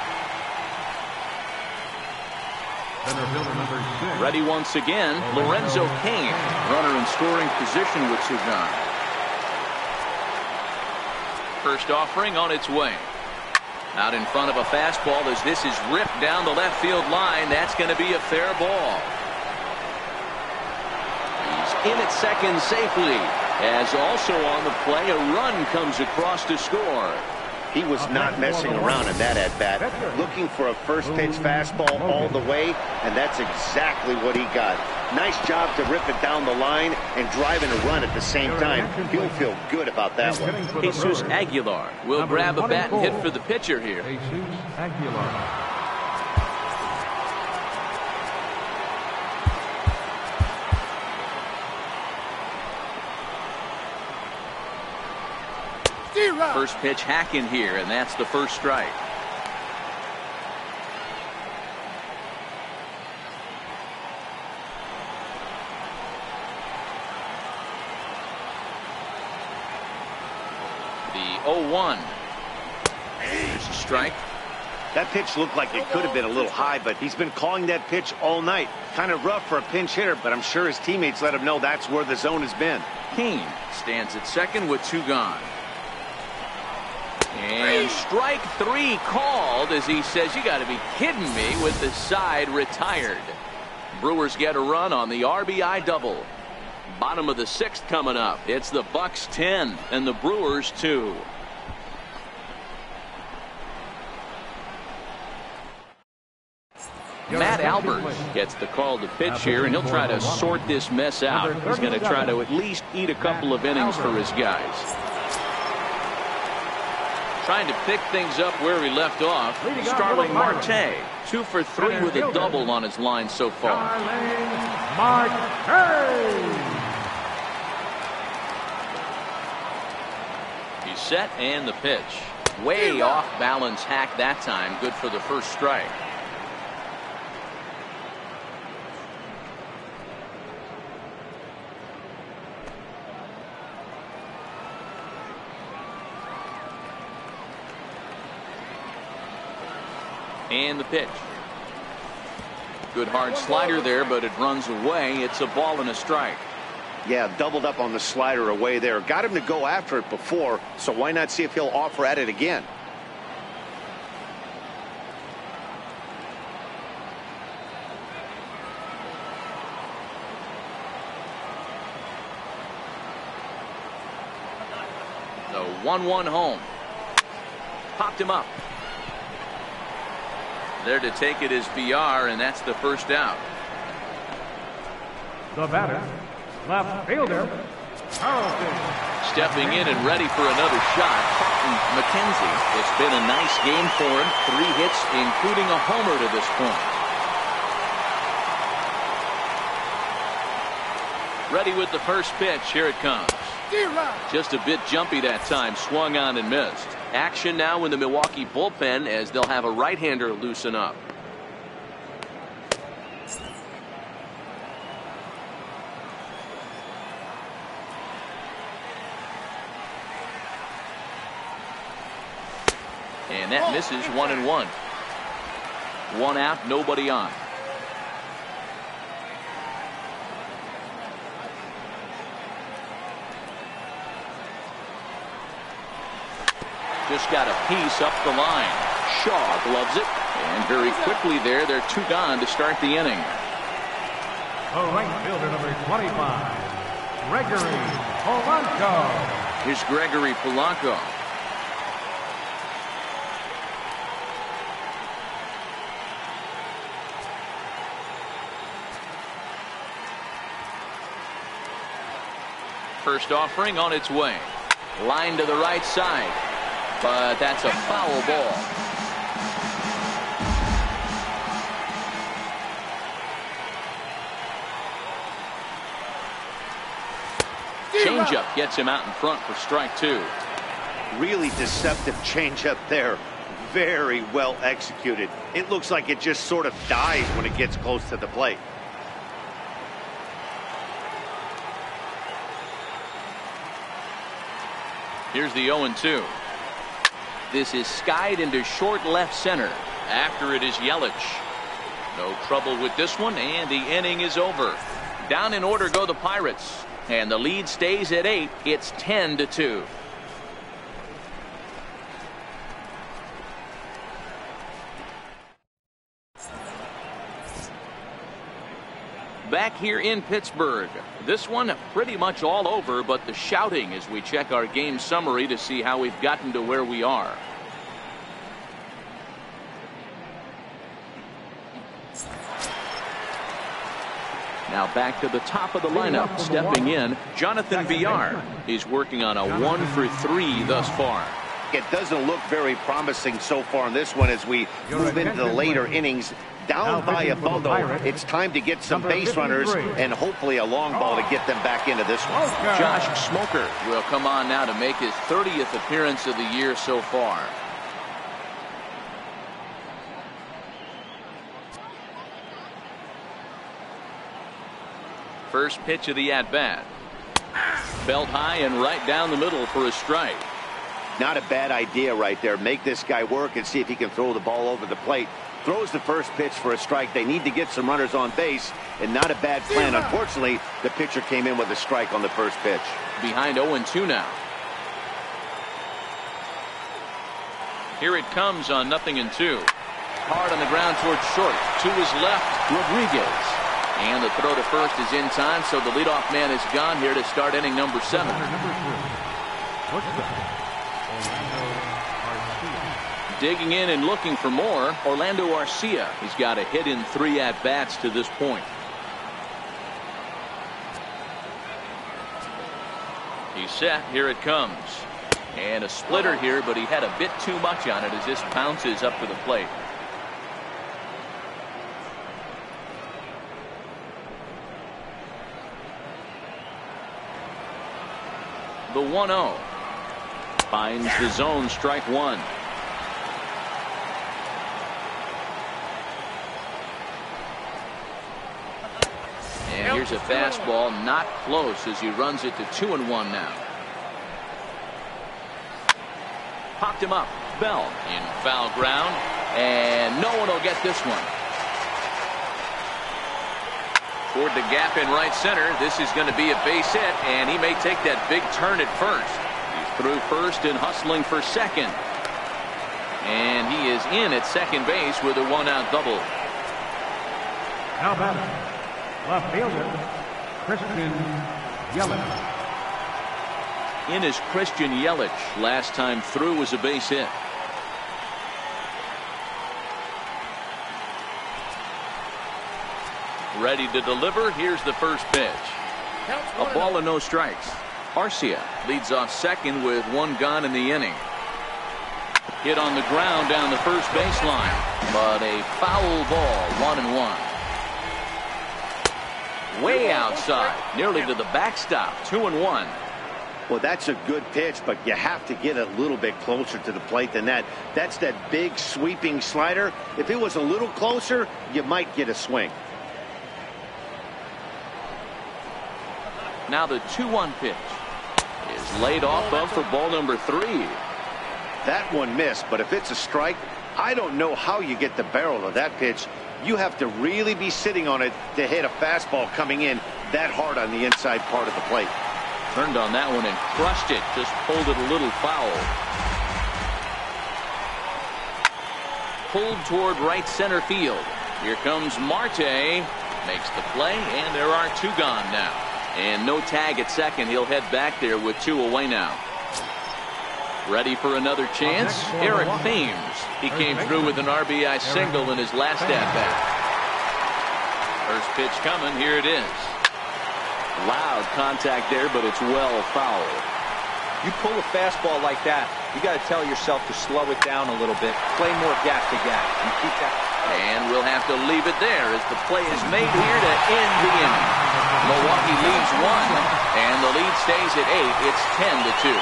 Ready once again, Lorenzo Cain, runner in scoring position with 2 gone. First offering on its way. Out in front of a fastball as this is ripped down the left field line. That's going to be a fair ball. He's in at second safely, as also on the play a run comes across to score. He was not messing around in that at-bat, looking for a first-pitch fastball all the way, and that's exactly what he got. Nice job to rip it down the line and driving a run at the same time. He'll feel good about that one. Jesus Aguilar will grab a bat and hit for the pitcher here. Jesus Aguilar. First pitch hacking here, and that's the first strike. The 0-1. There's a strike. That pitch looked like it could have been a little high, but he's been calling that pitch all night. Kind of rough for a pinch hitter, but I'm sure his teammates let him know that's where the zone has been. Kane stands at second with 2 gone. And strike 3 called as he says, you got to be kidding me, with the side retired. Brewers get a run on the RBI double. Bottom of the 6th coming up. It's the Bucks 10 and the Brewers 2. Matt Albert gets the call to pitch here, and he'll try to sort this mess out. He's going to try to at least eat a couple of innings for his guys. Trying to pick things up where he left off. Starling Marte, 2 for 3 with a double on his line so far. He's set, and the pitch. Way off balance hack that time. Good for the first strike. And the pitch. Good hard slider there, but it runs away. It's a ball and a strike. Yeah, doubled up on the slider away there. Got him to go after it before, so why not see if he'll offer at it again? The 1-1 home. Popped him up. There to take it is VR, and that's the first out. The batter, left fielder, Carlton. Stepping in and ready for another shot, Carlton McKenzie. It's been a nice game for him. 3 hits, including a homer to this point. Ready with the first pitch. Here it comes. Just a bit jumpy that time. Swung on and missed. Action now in the Milwaukee bullpen as they'll have a right-hander loosen up. And that misses. 1-1. 1 out, nobody on. Just got a piece up the line. Shaw gloves it. And very quickly there, they're 2 gone to start the inning. The right fielder, number 25, Gregory Polanco. Here's Gregory Polanco. First offering on its way. Line to the right side. But that's a foul ball. Changeup gets him out in front for strike 2. Really deceptive changeup there. Very well executed. It looks like it just sort of dies when it gets close to the plate. Here's the 0-2. This is skied into short left center. After it is Yelich. No trouble with this one, and the inning is over. Down in order go the Pirates, and the lead stays at 8. It's 10-2. Back here in Pittsburgh. This one pretty much all over, but the shouting as we check our game summary to see how we've gotten to where we are. Now back to the top of the lineup. Stepping in, Jonathan Villar. He's working on a 1 for 3 thus far. It doesn't look very promising so far in this one as we move into the later innings. Down by a bundle, it's time to get some base runners and hopefully a long ball to get them back into this one. Josh Smoker will come on now to make his 30th appearance of the year so far. First pitch of the at-bat. Belt high and right down the middle for a strike. Not a bad idea right there. Make this guy work and see if he can throw the ball over the plate. Throws the first pitch for a strike. They need to get some runners on base, and not a bad plan. Unfortunately, the pitcher came in with a strike on the first pitch. Behind 0-2 now. Here it comes on 0-2. Hard on the ground towards short. To his left, Rodriguez. And the throw to first is in time, so the leadoff man is gone here to start inning number 7. Digging in and looking for more, Orlando Arcia. He's got a hit in 3 at-bats to this point. He's set. Here it comes. And a splitter here, but he had a bit too much on it as this bounces up to the plate. The 1-0. Finds the zone, strike 1. And here's a fastball, not close as he runs it to 2-1 now. Popped him up. Bell in foul ground, and no one will get this one. Toward the gap in right center. This is going to be a base hit, and he may take that big turn at first. He's through first and hustling for second. And he is in at second base with a 1-out double. Now batting, left fielder, Christian Yelich. In is Christian Yelich. Last time through was a base hit. Ready to deliver. Here's the first pitch. A ball and no strikes. Arcia leads off second with 1 gone in the inning. Hit on the ground down the first baseline, but a foul ball. 1-1. Way outside, nearly to the backstop. 2-1. Well, that's a good pitch, but you have to get a little bit closer to the plate than that. That's that big sweeping slider. If it was a little closer, you might get a swing. Now the 2-1 pitch is laid off of for ball number 3. That one missed, but if it's a strike, I don't know how you get the barrel of that pitch. You have to really be sitting on it to hit a fastball coming in that hard on the inside part of the plate. Turned on that one and crushed it. Just pulled it a little foul. Pulled toward right center field. Here comes Marte. Makes the play, and there are 2 gone now. And no tag at second. He'll head back there with 2 away now. Ready for another chance? Eric Thames. He came through with an RBI single in his last at-bat. First pitch coming. Here it is. Loud contact there, but it's well foul. You pull a fastball like that, you got to tell yourself to slow it down a little bit, play more gap to gap, and keep that. And we'll have to leave it there as the play is made here to end the inning. Milwaukee leads 1, and the lead stays at 8. It's 10-2.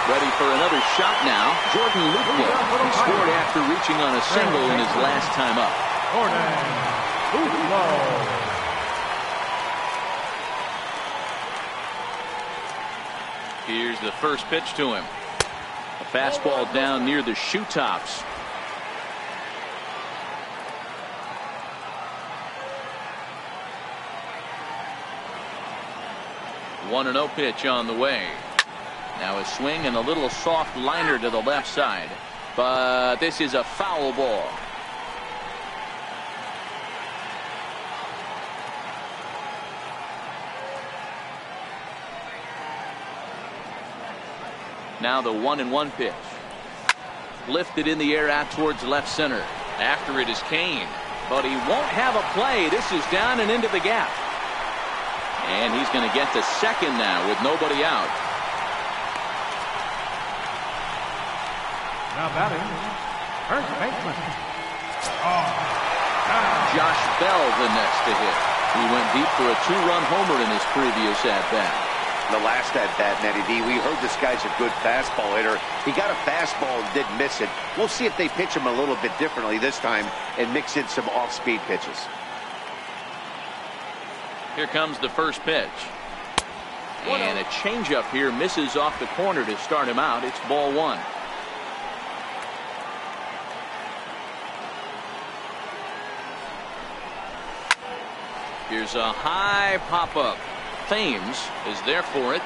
Ready for another shot now. Jordan Luplow. He scored after reaching on a single in his last time up. Jordan Luplow. Here's the first pitch to him. A fastball down near the shoe tops. One 1-0 pitch on the way. Now a swing and a little soft liner to the left side, but this is a foul ball. Now the 1-1 pitch. Lifted in the air out towards left center. After it is Kane, but he won't have a play. This is down and into the gap. And he's going to get to second now with nobody out. Now batting, first baseman. Josh Bell the next to hit. He went deep for a 2-run homer in his previous at-bat. The last at-bat, Nettie D, we heard this guy's a good fastball hitter. He got a fastball and didn't miss it. We'll see if they pitch him a little bit differently this time and mix in some off-speed pitches. Here comes the first pitch. And a changeup here misses off the corner to start him out. It's ball one. Here's a high pop-up. Thames is there for it.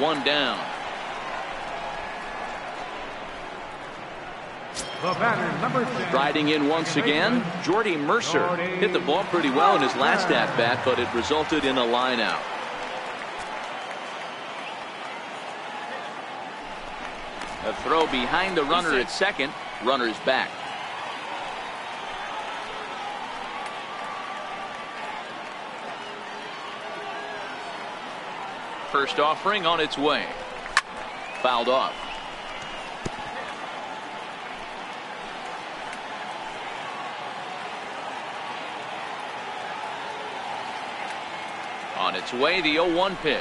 One down. The batter, number 10. Striding in once again, Jordy Mercer hit the ball pretty well in his last at-bat, but it resulted in a line out. A throw behind the runner at second. Runner's back. First offering on its way. Fouled off. On its way, the 0-1 pitch.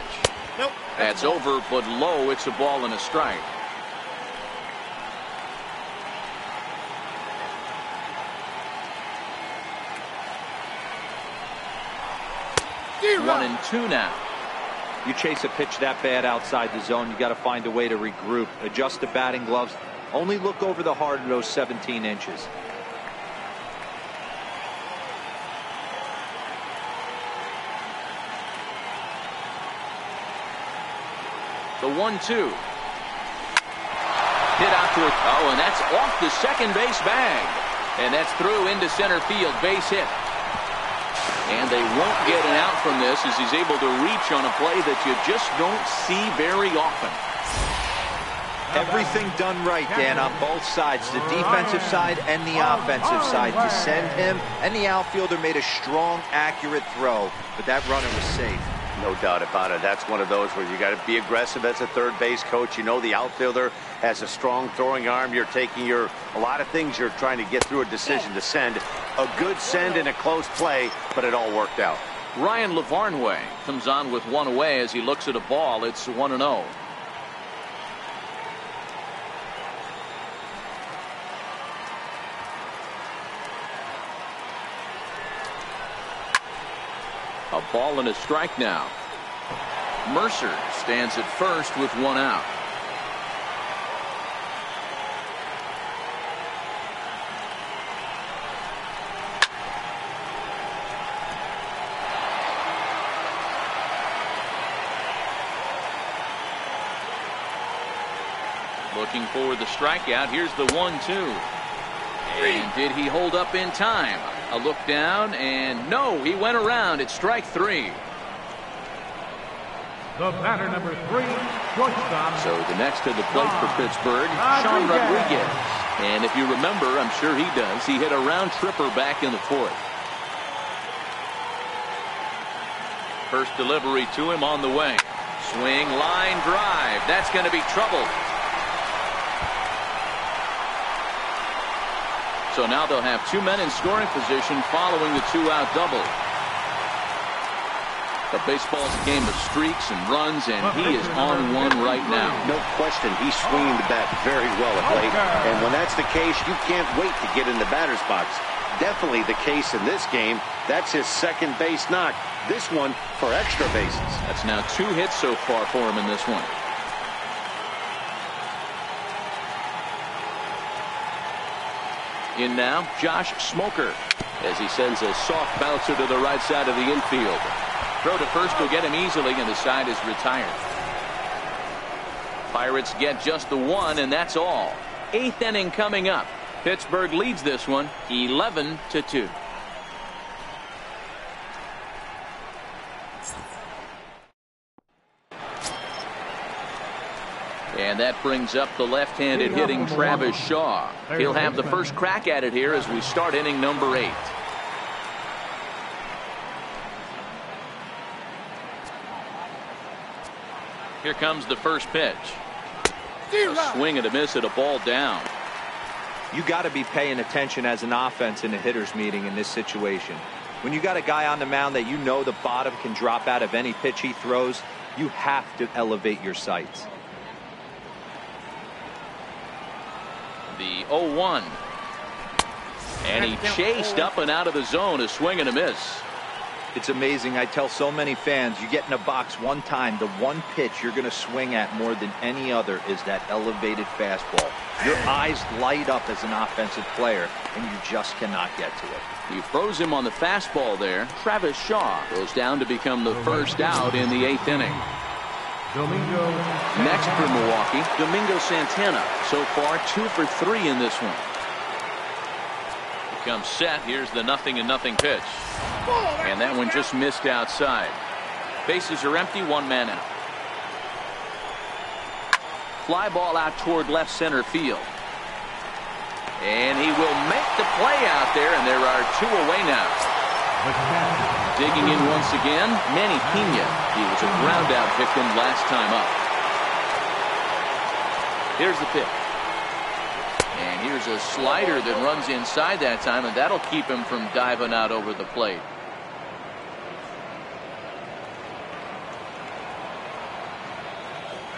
Nope. That's over, but low. It's a ball and a strike. One and two now. You chase a pitch that bad outside the zone, you got to find a way to regroup, adjust the batting gloves, only look over the heart of those 17 inches. The 1-2. Hit out to it. Oh, and that's off the second base bag. And that's through into center field. Base hit. And they won't get an out from this as he's able to reach on a play that you just don't see very often. Everything done right, Dan, on both sides, the defensive side and the offensive side, to send him, and the outfielder made a strong, accurate throw, but that runner was safe. No doubt about it. That's one of those where you got to be aggressive as a third base coach. You know the outfielder has a strong throwing arm. You're taking a lot of things you're trying to get through a decision to send. A good send and a close play, but it all worked out. Ryan Lavarnway comes on with one away as he looks at a ball. It's 1-0. A ball and a strike now. Mercer stands at first with one out. Looking for the strikeout. Here's the 1-2. And did he hold up in time? A look down, and no, he went around. It's strike three. The batter, number 3, shortstop. So the next to the plate for Pittsburgh, Sean Rodriguez. And if you remember, I'm sure he does, he hit a round tripper back in the fourth. First delivery to him on the way. Swing, line drive. That's going to be trouble. So now they'll have two men in scoring position following the two-out double. But baseball's a game of streaks and runs, and he is on one right now. No question, he's swinging the bat very well at late. And when that's the case, you can't wait to get in the batter's box. Definitely the case in this game. That's his second base knock. This one for extra bases. That's now 2 hits so far for him in this one. In now, Josh Smoker, as he sends a soft bouncer to the right side of the infield. Throw to first will get him easily, and the side is retired. Pirates get just the one, and that's all. 8th inning coming up. Pittsburgh leads this one 11-2. And that brings up the left-handed hitting Travis Shaw. He'll have the first crack at it here as we start inning number 8. Here comes the first pitch. A swing and a miss at a ball down. You got to be paying attention as an offense in a hitter's meeting in this situation. When you got a guy on the mound that you know the bottom can drop out of any pitch he throws, you have to elevate your sights. The 0-1. And he chased up and out of the zone. A swing and a miss. It's amazing. I tell so many fans, you get in a box one time, the one pitch you're going to swing at more than any other is that elevated fastball. Your eyes light up as an offensive player, and you just cannot get to it. He throws him on the fastball there. Travis Shaw goes down to become the first out in the 8th inning. Domingo. Next for Milwaukee, Domingo Santana. So far, 2 for 3 in this one. He comes set. Here's the 0-0 pitch. And that one just missed outside. Bases are empty, 1 man out. Fly ball out toward left center field. And he will make the play out there, and there are 2 away now. Digging in once again, Manny Pena. He was a ground out victim last time up. Here's the pitch. And here's a slider that runs inside that time, and that'll keep him from diving out over the plate.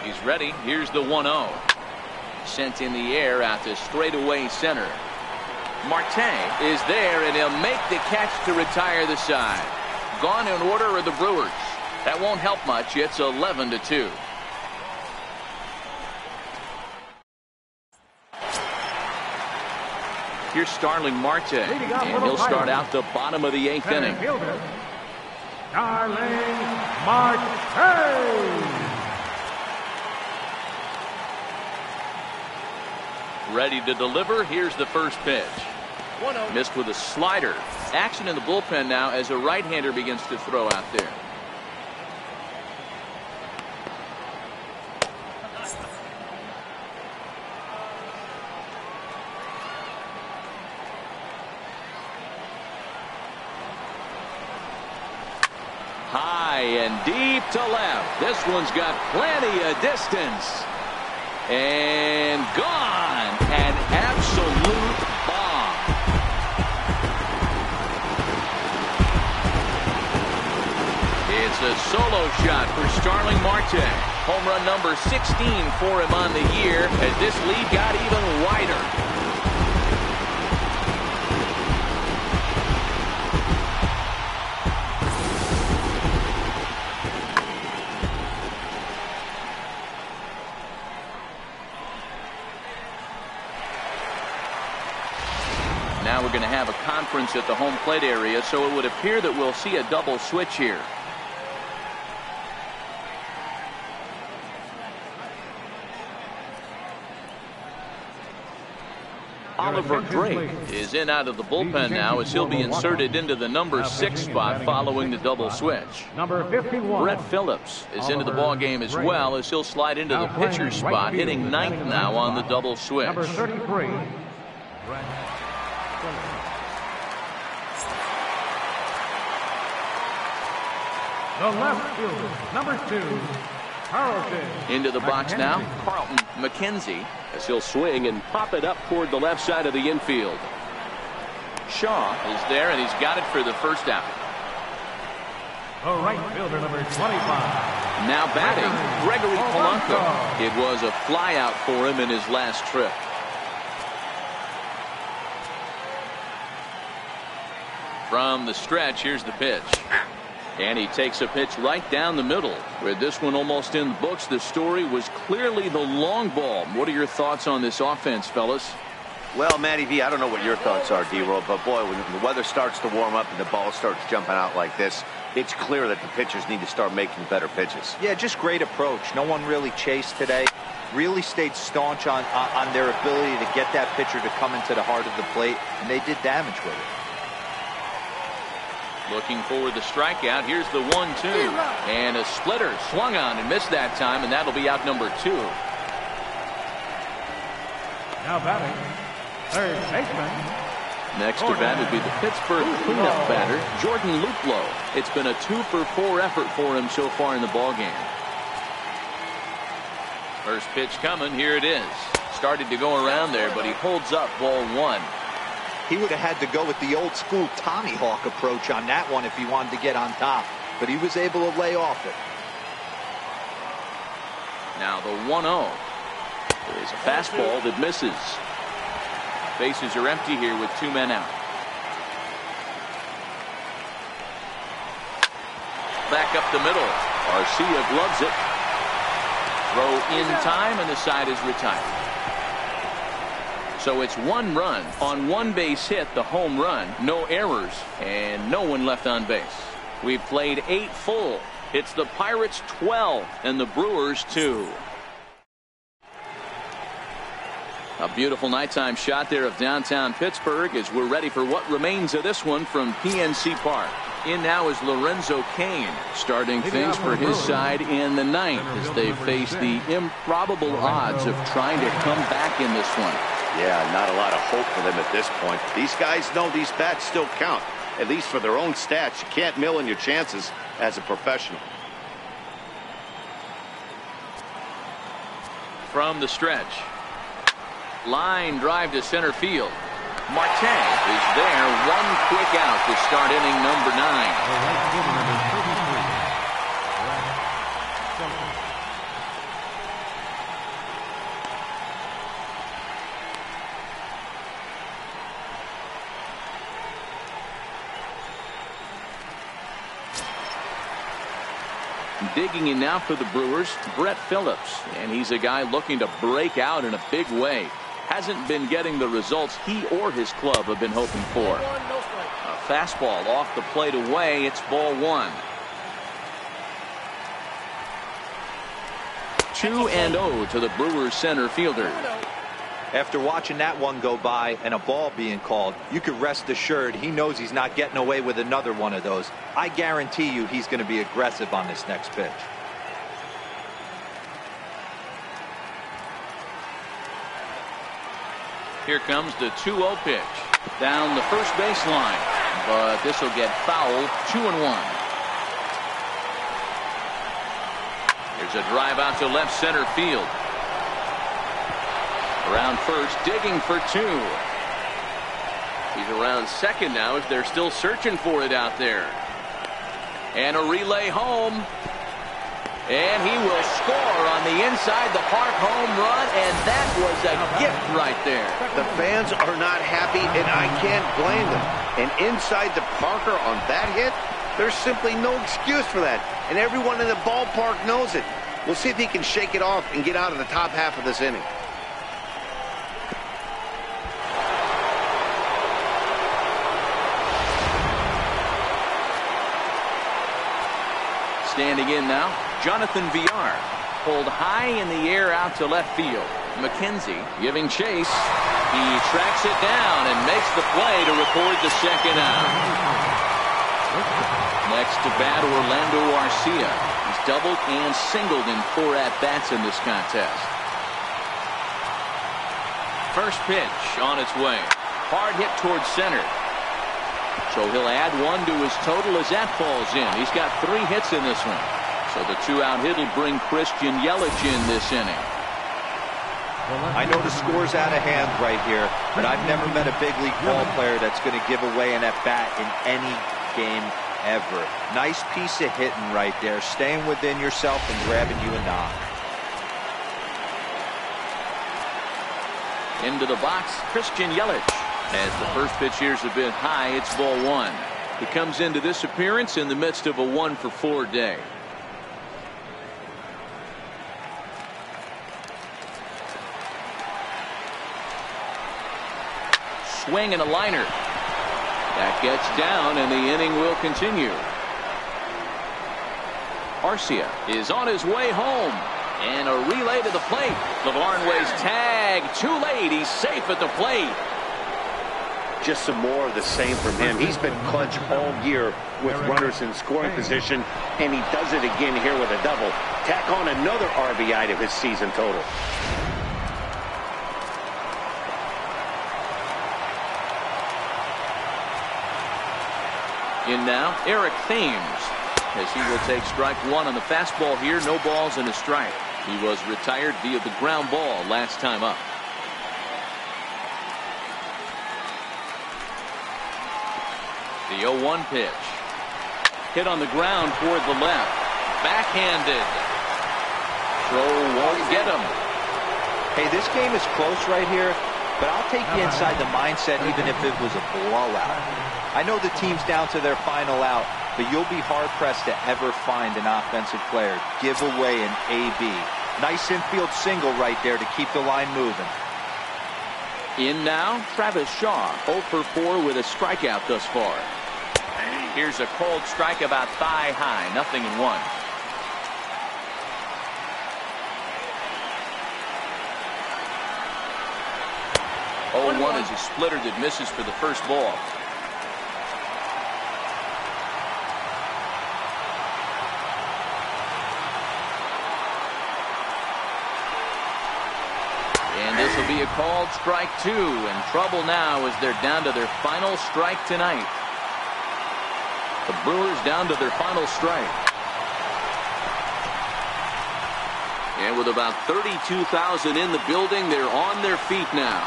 He's ready. Here's the 1-0. Sent in the air out to straightaway center. Marte is there, and he'll make the catch to retire the side. Gone in order are the Brewers. That won't help much. It's 11-2. Here's Starling Marte, and he'll start out the bottom of the 8th inning. Starling Marte. Ready to deliver. Here's the first pitch. 1-0. Missed with a slider. Action in the bullpen now as a right-hander begins to throw out there. High and deep to left. This one's got plenty of distance. And gone. An absolute bomb. It's a solo shot for Starling Marte. Home run number 16 for him on the year as this lead got even wider. Now we're going to have a conference at the home plate area, so it would appear that we'll see a double switch here. Oliver Drake is in out of the bullpen now as he'll be inserted into the number 6 spot following the double switch. Number 51. Brett Phillips is into the ball game as well as he'll slide into the pitcher spot, hitting 9th now on the double switch. Number 33. The left fielder, number 2, Carlton. Into the box now, Carlton McKenzie, as he'll swing and pop it up toward the left side of the infield. Shaw is there, and he's got it for the first out. The right fielder, number 25. Now batting, Gregory Polanco. It was a fly out for him in his last trip. From the stretch, here's the pitch. And he takes a pitch right down the middle. With this one almost in the books, the story was clearly the long ball. What are your thoughts on this offense, fellas? Well, Matty V, I don't know what your thoughts are, D-Roll, but boy, when the weather starts to warm up and the ball starts jumping out like this, it's clear that the pitchers need to start making better pitches. Yeah, just great approach. No one really chased today. Really stayed staunch on their ability to get that pitcher to come into the heart of the plate, and they did damage with it. Looking for the strikeout. Here's the 1-2. And a splitter swung on and missed that time, and that'll be out number 2. Now batting, third baseman. Next to bat would be the Pittsburgh cleanup batter, Jordan Luplow. It's been a 2-for-4 effort for him so far in the ballgame. First pitch coming. Here it is. Started to go around there, but he holds up ball 1. He would have had to go with the old school Tommy Hawk approach on that one if he wanted to get on top, but he was able to lay off it. Now the 1-0 is a fastball that misses. Bases are empty here with 2 men out. back up the middle. Garcia gloves it. Throw in time, and the side is retired. So it's 1 run on 1 base hit, the home run, no errors, and no one left on base. We've played 8 full. It's the Pirates 12 and the Brewers 2. A beautiful nighttime shot there of downtown Pittsburgh as we're ready for what remains of this one from PNC Park. In now is Lorenzo Cain, starting things for his side in the 9th as they face the improbable odds of trying to come back in this one. Yeah, not a lot of hope for them at this point. These guys know these bats still count, at least for their own stats. You can't mill in your chances as a professional. From the stretch. Line drive to center field. Marte is there. 1 quick out to start inning number 9. Digging in now for the Brewers, Brett Phillips, and he's a guy looking to break out in a big way. Hasn't been getting the results he or his club have been hoping for. A fastball off the plate away. It's ball 1. 2-0 to the Brewers center fielder. After watching that one go by and a ball being called, you could rest assured he knows he's not getting away with another one of those. I guarantee you he's going to be aggressive on this next pitch. Here comes the 2-0 pitch. Down the first baseline. But this will get foul. 2-1. Here's a drive out to left center field. Around first, digging for 2. He's around second now as they're still searching for it out there. And a relay home. And he will score on the inside the park home run, and that was a gift right there. The fans are not happy, and I can't blame them. And inside the Parker on that hit, there's simply no excuse for that. And everyone in the ballpark knows it. We'll see if he can shake it off and get out of the top half of this inning. Standing in now, Jonathan Villar. Pulled high in the air out to left field. McKenzie giving chase. He tracks it down and makes the play to record the second out. Next to bat, Orlando Arcia. He's doubled and singled in 4 at-bats in this contest. First pitch on its way. Hard hit towards center. So he'll add 1 to his total as that falls in. He's got 3 hits in this one. So the 2-out hit will bring Christian Yelich in this inning. I know the score's out of hand right here, but I've never met a big league ball player that's going to give away an at-bat in any game ever. Nice piece of hitting right there, staying within yourself and grabbing you a knock. Into the box, Christian Yelich. As the first pitch here's a bit high, it's ball 1. He comes into this appearance in the midst of a 1-for-4 day. Swing and a liner. That gets down, and the inning will continue. Arcia is on his way home. And a relay to the plate. Lavarnway's tag. Too late. He's safe at the plate. Just some more of the same from him. He's been clutch all year with runners in scoring position, and he does it again here with a double. Tack on another RBI to his season total. In now, Eric Thames, as he will take strike 1 on the fastball here. No balls and a strike. He was retired via the ground ball last time up. The 0-1 pitch. Hit on the ground toward the left. Backhanded. Throw won't get him. Hey, this game is close right here, but I'll take you inside the mindset even if it was a blowout. I know the team's down to their final out, but you'll be hard-pressed to ever find an offensive player give away an AB. Nice infield single right there to keep the line moving. In now, Travis Shaw, 0 for 4 with a strikeout thus far. Here's a cold strike about thigh high, 0-1. 0-1 is a splitter that misses for the first ball. And this will be a called strike 2, and trouble now as they're down to their final strike tonight. The Brewers down to their final strike. And with about 32,000 in the building, they're on their feet now.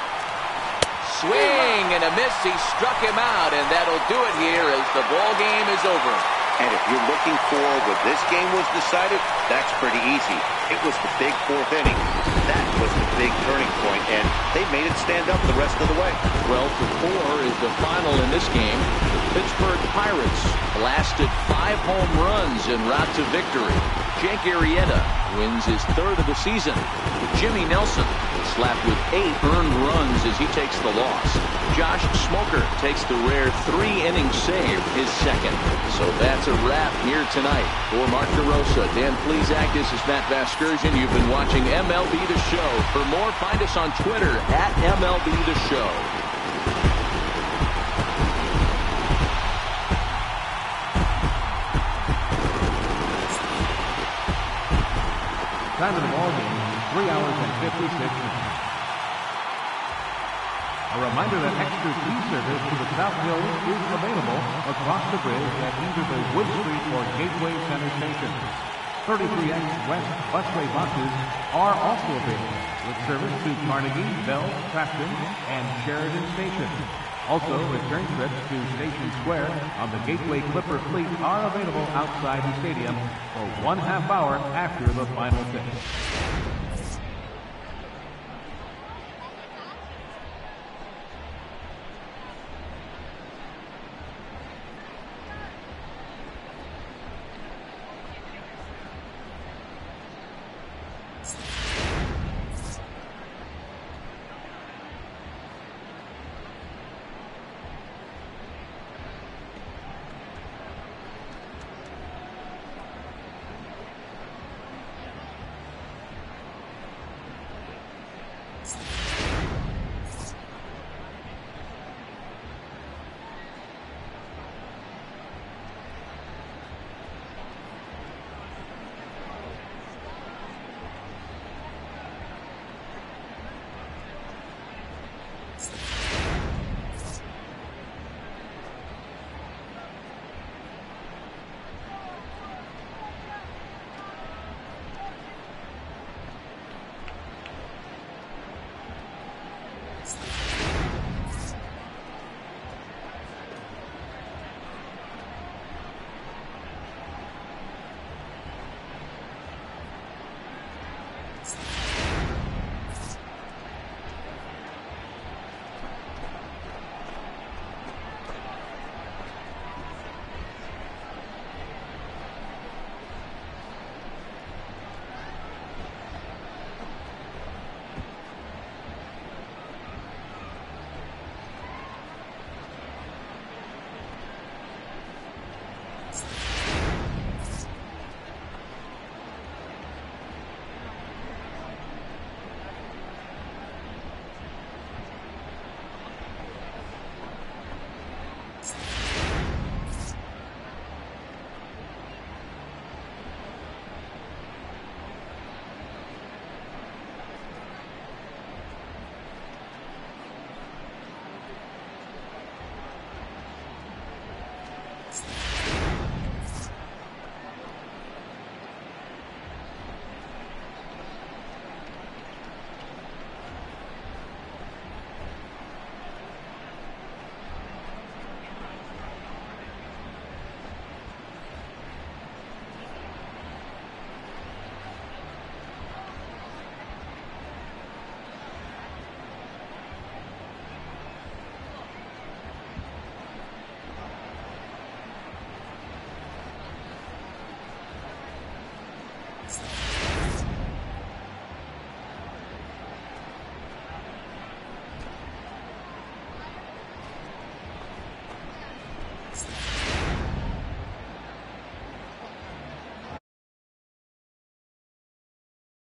Swing and a miss. He struck him out, and that'll do it here as the ball game is over. And if you're looking for where this game was decided, that's pretty easy. It was the big 4th inning. That was the big turning point, and they made it stand up the rest of the way. 12-4 is the final in this game. The Pittsburgh Pirates blasted 5 home runs en route to victory. Jake Arrieta wins his 3rd of the season. Jimmy Nelson slapped with 8 earned runs as he takes the loss. Josh Smoker takes the rare 3-inning save, his 2nd. So that's a wrap here tonight. For Mark DeRosa, Dan Plesac, this is Matt Vasgersian. You've been watching MLB The Show. For more, find us on Twitter at MLB The Show. Time of the ball game, 3 hours and 56 minutes. A reminder that extra tea service to the South Hills is available across the bridge at either the Wood Street or Gateway Center stations. 33X West busway boxes are also available with service to Carnegie, Bell, Crafton, and Sheridan Station. Also, return trips to Station Square on the Gateway Clipper fleet are available outside the stadium for 1/2 hour after the final tip. Next.